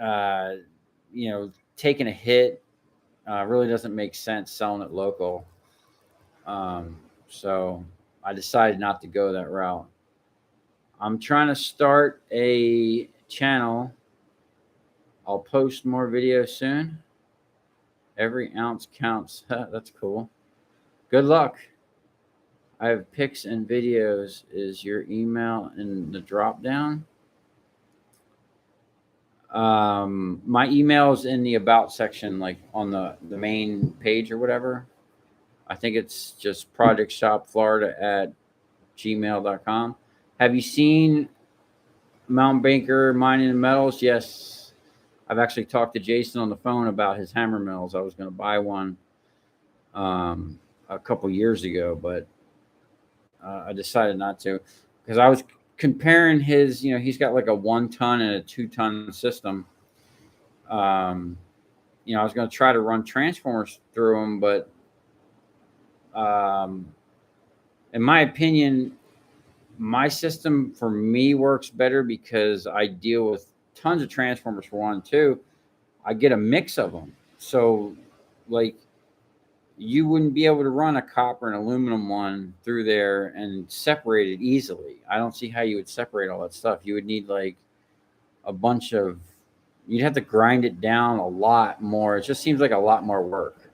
uh, you know, taking a hit really doesn't make sense selling it local. So I decided not to go that route. I'm trying to start a channel. I'll post more videos soon. Every ounce counts. That's cool. Good luck. I have pics and videos. Is your email in the drop down? My email's in the about section, like on the main page or whatever. I think it's just projectshopflorida@gmail.com. Have you seen Mount Baker Mining and Metals? Yes. I've actually talked to Jason on the phone about his hammer mills. I was going to buy one a couple years ago, but I decided not to because I was comparing his. He's got like a 1 ton and a 2 ton system. Um, I was going to try to run transformers through them, but um, in my opinion, my system for me works better because I deal with tons of transformers for one. Two, I get a mix of them. So, like, you wouldn't be able to run a copper and aluminum one through there and separate it easily. I don't see how you would separate all that stuff. You would need like a bunch of, you'd have to grind it down a lot more. It just seems like a lot more work.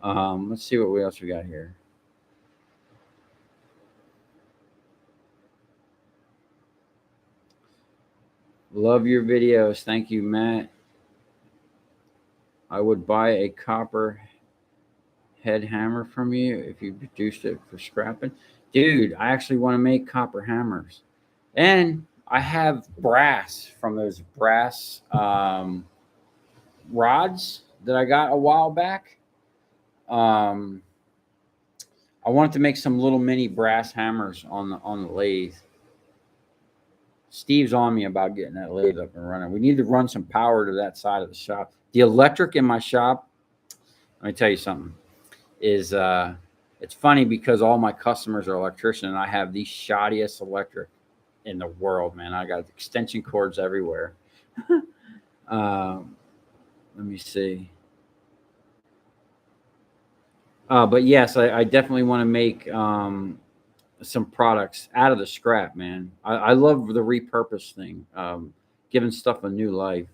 Let's see what else we got here. Love your videos. Thank you, Matt. I would buy a copper head hammer from you if you produced it for scrapping. Dude, I actually want to make copper hammers. And I have brass from those brass rods that I got a while back. Um, I wanted to make some little mini brass hammers on the lathe. Steve's on me about getting that lathe up and running. We need to run some power to that side of the shop. The electric in my shop, let me tell you something, is it's funny because all my customers are electricians and I have the shoddiest electric in the world, man. I got extension cords everywhere. Let me see. But yes, I definitely want to make some products out of the scrap, man. I love the repurpose thing, giving stuff a new life.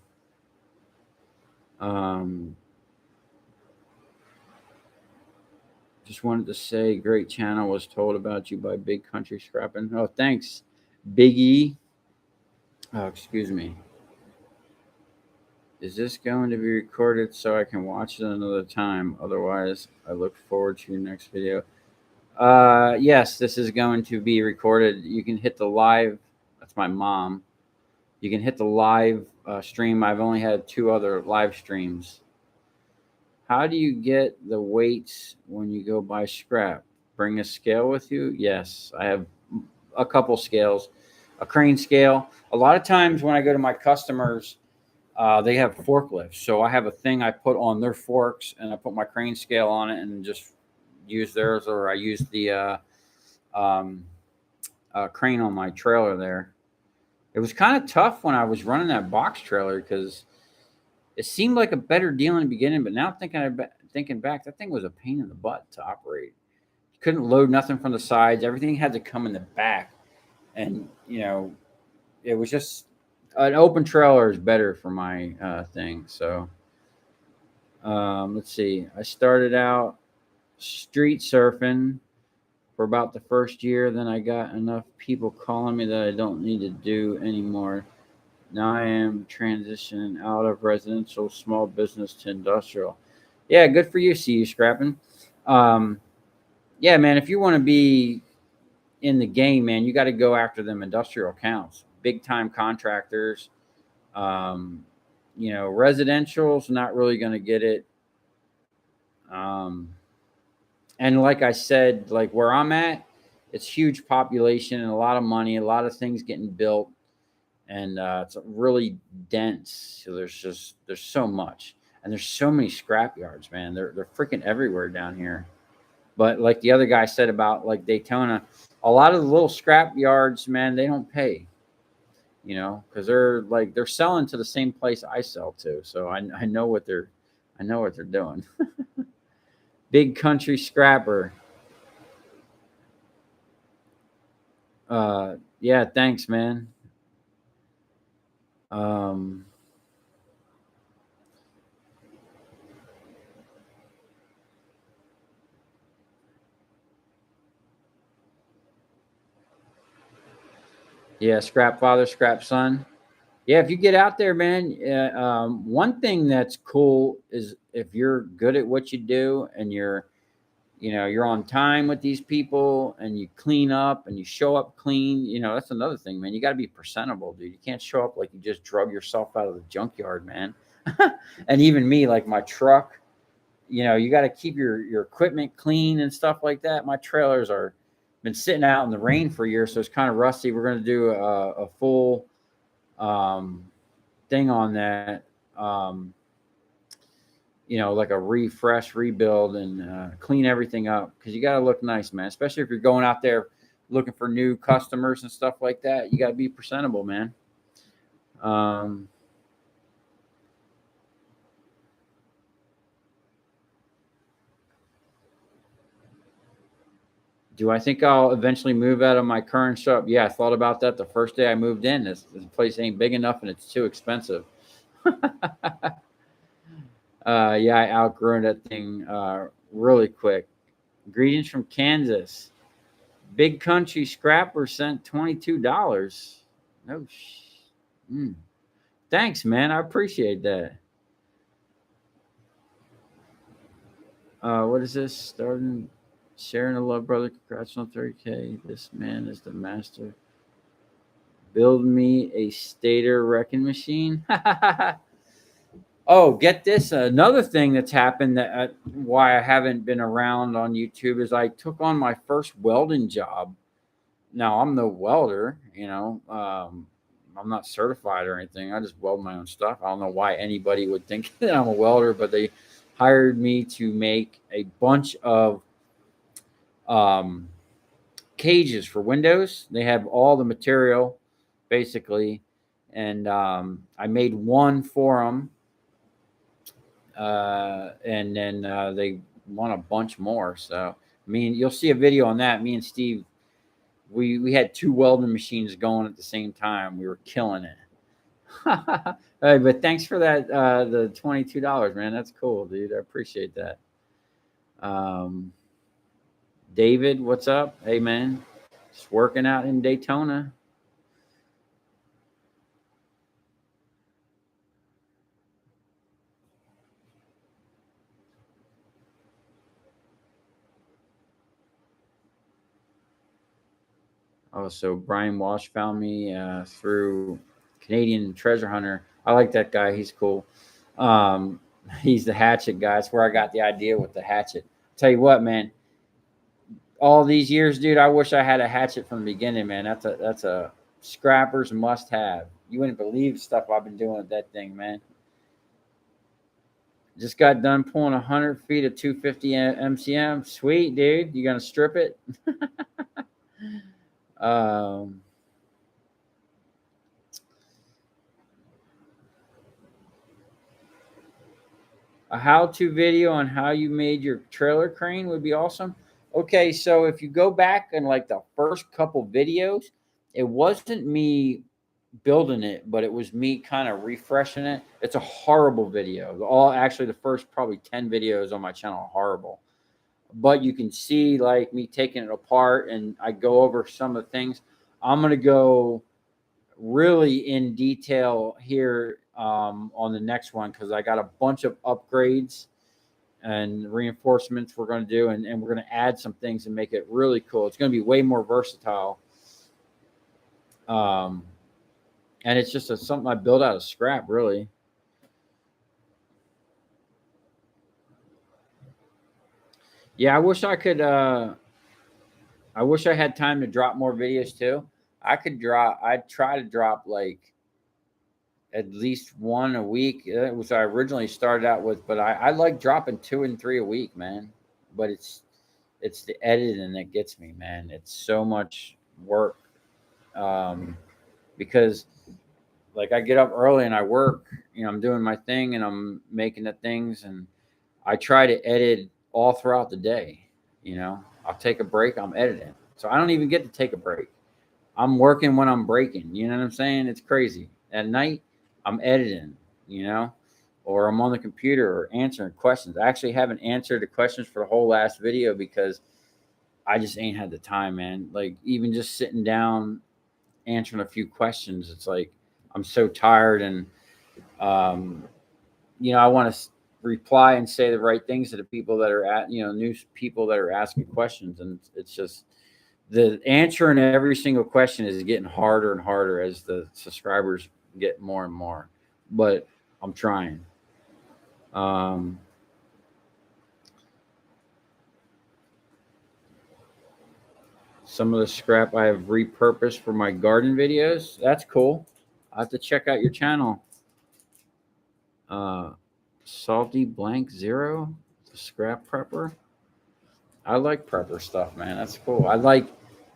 Um, just wanted to say, great channel. Was told about you by Big Country Scrapping. Oh, thanks, Big E. Oh, excuse me. Is this going to be recorded so I can watch it another time? Otherwise, I look forward to your next video. Yes, this is going to be recorded. You can hit the live. That's my mom. You can hit the live stream. I've only had 2 other live streams. How do you get the weights when you go buy scrap? Bring a scale with you? Yes, I have a couple scales, a crane scale. A lot of times when I go to my customers, they have forklifts. So I have a thing I put on their forks and I put my crane scale on it and just use theirs, or I use the um, crane on my trailer there. It was kind of tough when I was running that box trailer because it seemed like a better deal in the beginning, but now thinking back, that thing was a pain in the butt to operate. You couldn't load nothing from the sides. Everything had to come in the back, and it was just an open trailer is better for my thing. So let's see. I started out street surfing for about the first year. Then I got enough people calling me that I don't need to do anymore. Now I am transitioning out of residential small business to industrial. Yeah, good for you. See you scrapping. Um, yeah, man. If you want to be in the game, man, you got to go after them industrial accounts, big time contractors. Um, residential's not really going to get it. Um, and like I said, like where I'm at, it's huge population and a lot of money, a lot of things getting built, and it's really dense. So there's so much, and there's so many scrap yards, man. They're freaking everywhere down here. But like the other guy said about like Daytona, a lot of the little scrap yards, man, they don't pay. Because they're selling to the same place I sell to, so I know what they're doing. Big country scrapper. Yeah, thanks, man. Um, Yeah, scrap father, scrap son. Yeah, if you get out there, man, one thing that's cool is if you're good at what you do and you're on time with these people and you clean up and you show up clean. That's another thing, man. You got to be presentable, dude. You can't show up like you just drug yourself out of the junkyard, man. And even me, like my truck, you got to keep your equipment clean and stuff like that. My trailers are been sitting out in the rain for years, so it's kind of rusty. We're going to do a full um, thing on that. Like a refresh, rebuild, and clean everything up because you got to look nice, man. Especially if you're going out there looking for new customers and stuff like that. You got to be presentable, man. Um, do I think I'll eventually move out of my current shop? Yeah, I thought about that the first day I moved in. This place ain't big enough and it's too expensive. Yeah, I outgrown that thing really quick. Greetings from Kansas. Big Country Scrapper sent $22. No, mm. Thanks, man. I appreciate that. What is this? Starting sharing a love, brother. Congrats on 30K. This man is the master. Build me a stator wrecking machine. Oh, get this. Another thing that's happened that why I haven't been around on YouTube is I took on my first welding job. Now I'm no welder, I'm not certified or anything. I just weld my own stuff. I don't know why anybody would think that I'm a welder, but they hired me to make a bunch of um, cages for windows. They have all the material basically, and I made one for them, and then they want a bunch more. So you'll see a video on that. Me and Steve, we had two welding machines going at the same time. We were killing it. Hey, but thanks for that, the $22, man. That's cool, dude. I appreciate that. Um, David, what's up? Hey, man. Just working out in Daytona. Oh, so Brian Walsh found me through Canadian Treasure Hunter. I like that guy. He's cool. Um, he's the hatchet guy. That's where I got the idea with the hatchet. Tell you what, man. All these years, dude, I wish I had a hatchet from the beginning, man. That's a scrapper's must have. You wouldn't believe the stuff I've been doing with that thing, man. Just got done pulling 100 feet of 250 MCM. Sweet, dude. You gonna strip it? um, a how-to video on how you made your trailer crane would be awesome. Okay, so if you go back in like the first couple videos, it wasn't me building it, but it was me kind of refreshing it. It's a horrible video. All actually the first probably 10 videos on my channel are horrible. But you can see like me taking it apart and I go over some of the things. I'm gonna go really in detail here on the next one because I got a bunch of upgrades and reinforcements we're going to do, and we're going to add some things and make it really cool. It's going to be way more versatile. And it's just something I built out of scrap, really. Yeah, I wish I could. I wish I had time to drop more videos too. I'd try to drop like at least one a week. It was I originally started out with, but I like dropping 2 and 3 a week, man. But it's the editing that gets me, man. It's so much work because like I get up early and I work. I'm doing my thing and I'm making the things, and I try to edit all throughout the day. I'll take a break. I'm editing, so I don't even get to take a break. I'm working when I'm breaking. You know what I'm saying? It's crazy. At night, I'm editing, or I'm on the computer or answering questions. I actually haven't answered the questions for the whole last video because I just ain't had the time, man. Like even just sitting down answering a few questions. It's like I'm so tired, and um, I want to reply and say the right things to the people that are new people that are asking questions, and it's just the answer in every single question is getting harder and harder as the subscribers get more and more. But I'm trying. Um, some of the scrap I have repurposed for my garden videos. That's cool. I have to check out your channel. Uh, Salty Blank Zero, the scrap prepper. I like prepper stuff, man. That's cool. I like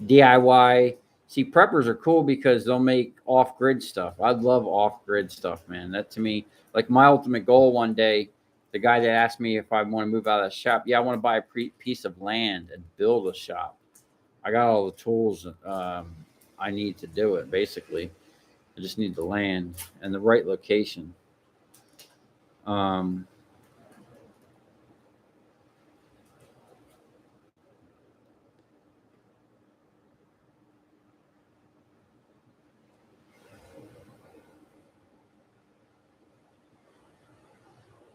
DIY. See, preppers are cool because they'll make off grid stuff. I love off grid stuff, man. That to me, like my ultimate goal one day, the guy that asked me if I want to move out of the shop, yeah, I want to buy a piece of land and build a shop. I got all the tools I need to do it, basically. I just need the land and the right location. Um,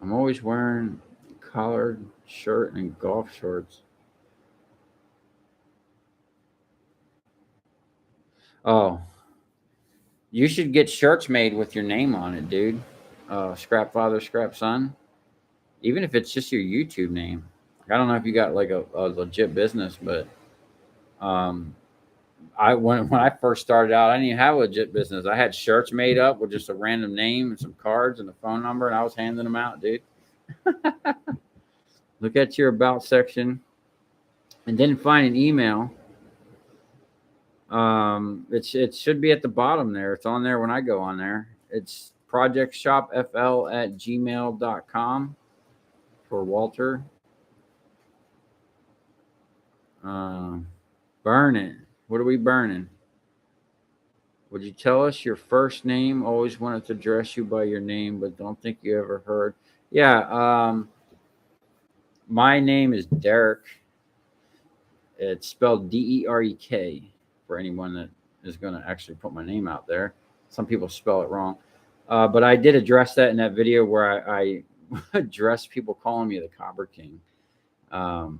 I'm always wearing collared shirt and golf shorts. Oh, you should get shirts made with your name on it, dude. Scrap Father, Scrap Son. Even if it's just your YouTube name. I don't know if you got like a legit business, but um, I when I first started out, I didn't even have a legit business. I had shirts made up with just a random name and some cards and a phone number, and I was handing them out, dude. Look at your about section, and then find an email. It should be at the bottom there. It's on there when I go on there. It's projectshopfl@gmail.com for Walter. Uh, Burn it. What are we burning? Would you tell us your first name? Always wanted to address you by your name, but don't think you ever heard. Yeah, my name is Derek. It's spelled Derek for anyone that is going to actually put my name out there. Some people spell it wrong. But I did address that in that video where I addressed people calling me the Copper King. Um,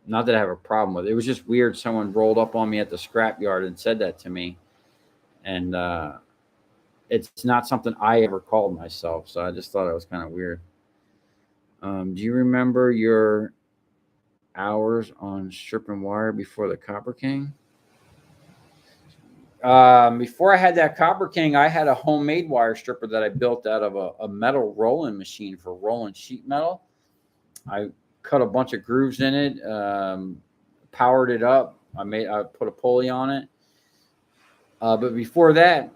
Not that I have a problem with it. It was just weird. Someone rolled up on me at the scrapyard and said that to me. And it's not something I ever called myself. So I just thought it was kind of weird. Do you remember your hours on stripping wire before the Copper King? Before I had that Copper King, I had a homemade wire stripper that I built out of a metal rolling machine for rolling sheet metal. I cut a bunch of grooves in it, powered it up. I put a pulley on it. But before that,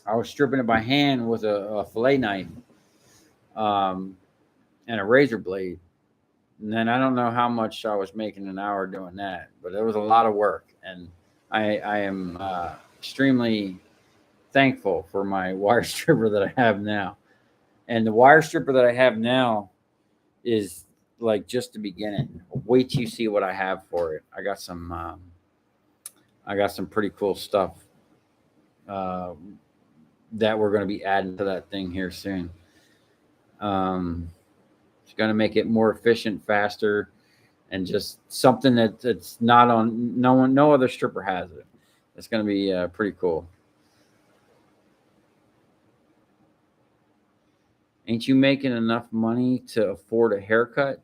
I was stripping it by hand with a fillet knife um, and a razor blade. And then I don't know how much I was making an hour doing that, but it was a lot of work. And I am extremely thankful for my wire stripper that I have now. And the wire stripper that I have now is like just the beginning. Wait till you see what I have for it. I got some pretty cool stuff uh, that we're going to be adding to that thing here soon. It's going to make it more efficient, faster, and just something that's not on no other stripper has it. It's going to be pretty cool. Ain't you making enough money to afford a haircut?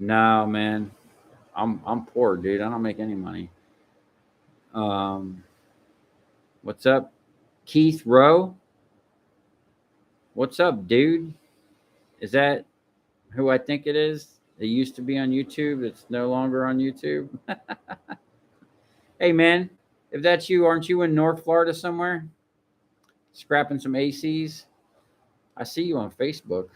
No, man. I'm poor, dude. I don't make any money. Um, what's up, Keith Rowe? What's up, dude? Is that who I think it is? It used to be on YouTube. It's no longer on YouTube. Hey, man, if that's you, aren't you in North Florida somewhere? Scrapping some ACs? I see you on Facebook.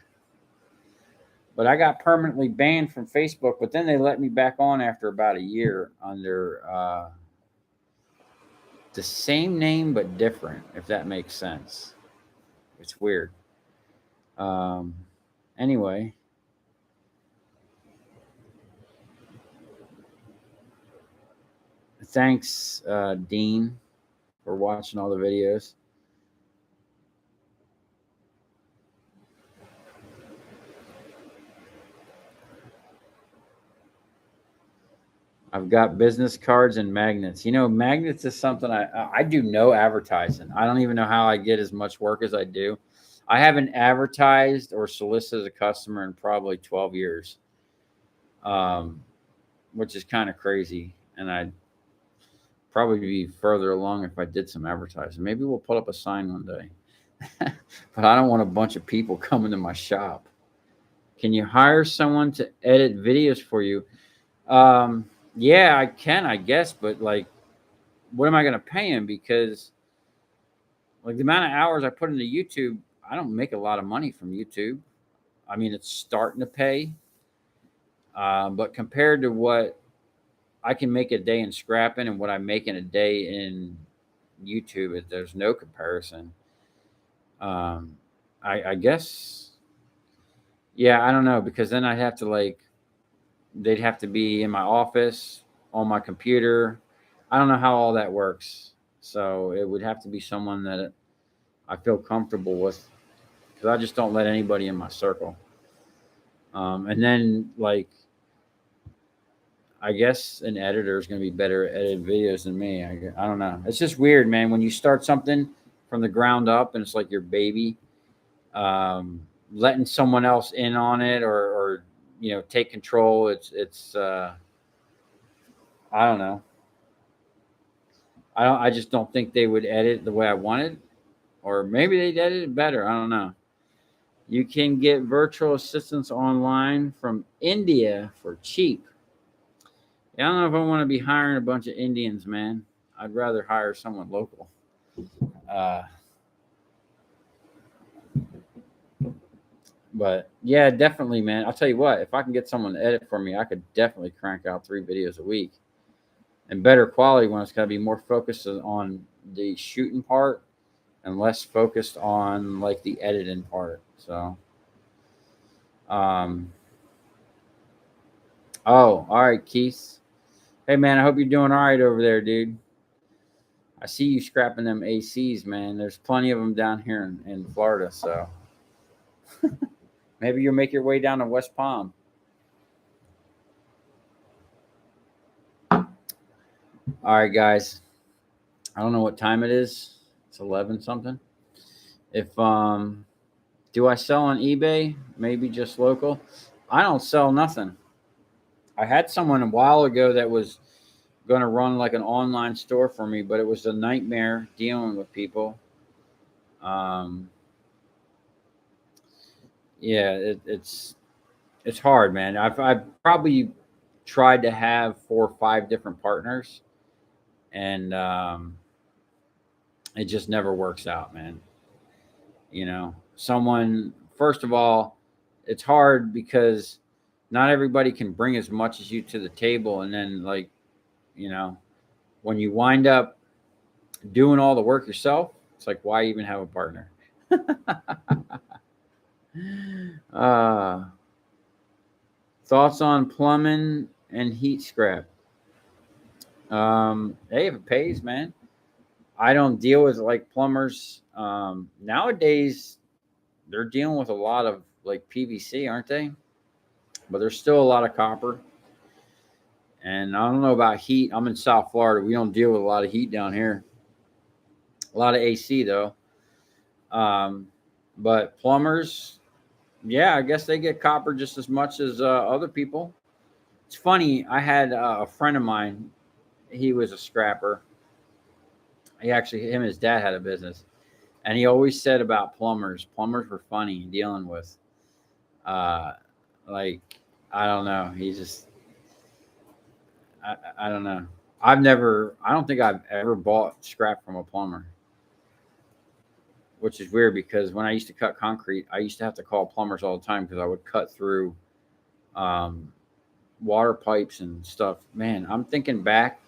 But I got permanently banned from Facebook, but then they let me back on after about a year under the same name but different, if that makes sense. It's weird. Um, anyway, thanks, Dean. for watching all the videos. I've got business cards and magnets. You know, magnets is something I do no advertising. I don't even know how I get as much work as I do. I haven't advertised or solicited a customer in probably 12 years, um, which is kind of crazy. And I'd probably be further along if I did some advertising. Maybe we'll put up a sign one day. But I don't want a bunch of people coming to my shop. Can you hire someone to edit videos for you? Yeah, I can, I guess, but like, what am I going to pay him? Because like the amount of hours I put into YouTube, I don't make a lot of money from YouTube. I mean, it's starting to pay, but compared to what I can make a day in scrapping and what I make in a day in YouTube, there's no comparison. Um, I guess, yeah, I don't know, because then I'd have to like, they'd have to be in my office on my computer. I don't know how all that works. So it would have to be someone that I feel comfortable with, because I just don't let anybody in my circle. And then, like, I guess an editor is going to be better at editing videos than me. I don't know. It's just weird, man. When you start something from the ground up and it's like your baby, letting someone else in on it, or you know, take control. It's I don't know. I just don't think they would edit the way I wanted, or maybe they'd edit it better. I don't know. You can get virtual assistants online from India for cheap. Yeah, I don't know if I want to be hiring a bunch of Indians, man. I'd rather hire someone local. Uh, but yeah, definitely, man. I'll tell you what, if I can get someone to edit for me, I could definitely crank out 3 videos a week, and better quality when it's going to be more focused on the shooting part and less focused on like the editing part. So, um, oh, all right, Keith. Hey, man, I hope you're doing all right over there, dude. I see you scrapping them ACs, man. There's plenty of them down here in Florida, so maybe you'll make your way down to West Palm. All right, guys. I don't know what time it is. It's 11 something. If do I sell on eBay? Maybe just local. I don't sell nothing. I had someone a while ago that was going to run like an online store for me, but it was a nightmare dealing with people. Um, yeah, it's hard, man. I've probably tried to have 4 or 5 different partners, and it just never works out, man. You know, someone, first of all, it's hard because not everybody can bring as much as you to the table, and then like, you know, when you wind up doing all the work yourself, it's like, why even have a partner? uh, Thoughts on plumbing and heat scrap? Hey, if it pays, man. I don't deal with like plumbers. Nowadays, they're dealing with a lot of like PVC, aren't they? But there's still a lot of copper. And I don't know about heat. I'm in South Florida. We don't deal with a lot of heat down here. A lot of AC though. Um, but plumbers, yeah, I guess they get copper just as much as other people. It's funny. I had a friend of mine. He was a scrapper. He actually, him and his dad had a business, and he always said about plumbers. Plumbers were funny dealing with. Uh, like, I don't know. He just, I don't know. I don't think I've ever bought scrap from a plumber, which is weird because when I used to cut concrete, I used to have to call plumbers all the time because I would cut through um, water pipes and stuff. Man, I'm thinking back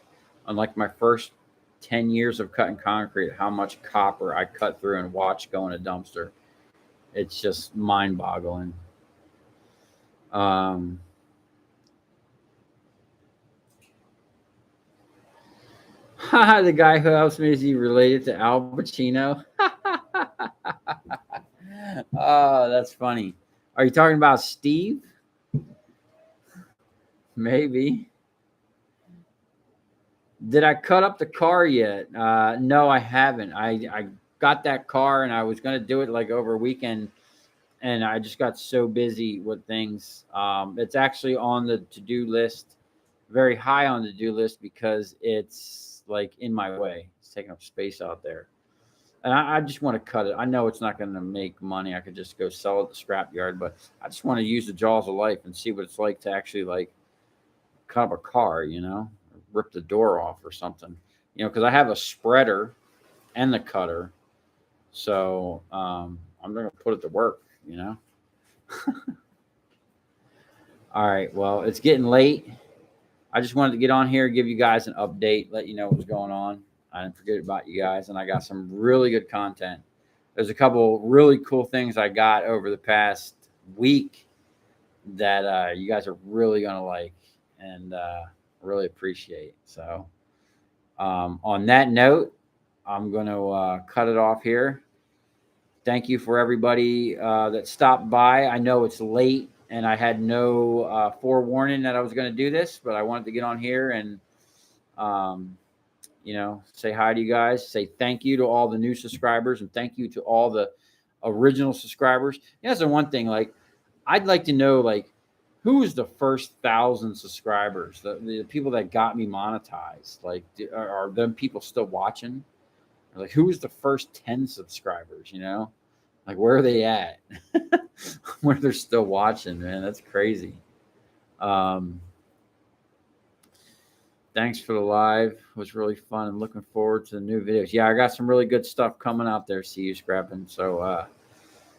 on like my first 10 years of cutting concrete, how much copper I cut through and watched go in a dumpster. It's just mind boggling. Um, The guy who helps me, is he related to Al Pacino? Oh, that's funny. Are you talking about Steve? Maybe. Did I cut up the car yet? No, I haven't. I got that car and I was going to do it like over a weekend, and I just got so busy with things. It's actually on the to-do list, very high on the to-do list, because it's like in my way. It's taking up space out there. And I just want to cut it. I know it's not going to make money. I could just go sell it at the scrap yard, but I just want to use the jaws of life and see what it's like to actually like cut up a car, rip the door off or something, because I have a spreader and the cutter. So I'm going to put it to work. All right. Well, it's getting late. I just wanted to get on here, give you guys an update, let you know what's going on. I didn't forget about you guys, and I got some really good content. There's a couple really cool things I got over the past week that you guys are really going to like and really appreciate. So on that note, I'm going to cut it off here. Thank you for everybody that stopped by. I know it's late, and I had no forewarning that I was going to do this, but I wanted to get on here and, say hi to you guys, say thank you to all the new subscribers, and thank you to all the original subscribers. That's the one thing, like, I'd like to know, like, who was the first 1,000 subscribers, the people that got me monetized? Like, are them people still watching? Like, who was the first 10 subscribers, Like, where are they at? Where they're still watching, man. That's crazy. Thanks for the live. It was really fun. I'm looking forward to the new videos. Yeah, I got some really good stuff coming out there. See you scrapping. So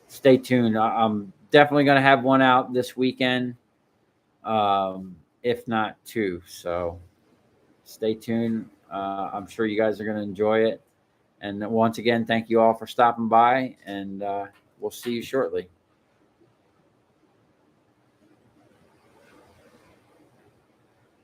stay tuned. I'm definitely going to have one out this weekend, if not two. So stay tuned. I'm sure you guys are going to enjoy it. And once again, thank you all for stopping by, and we'll see you shortly.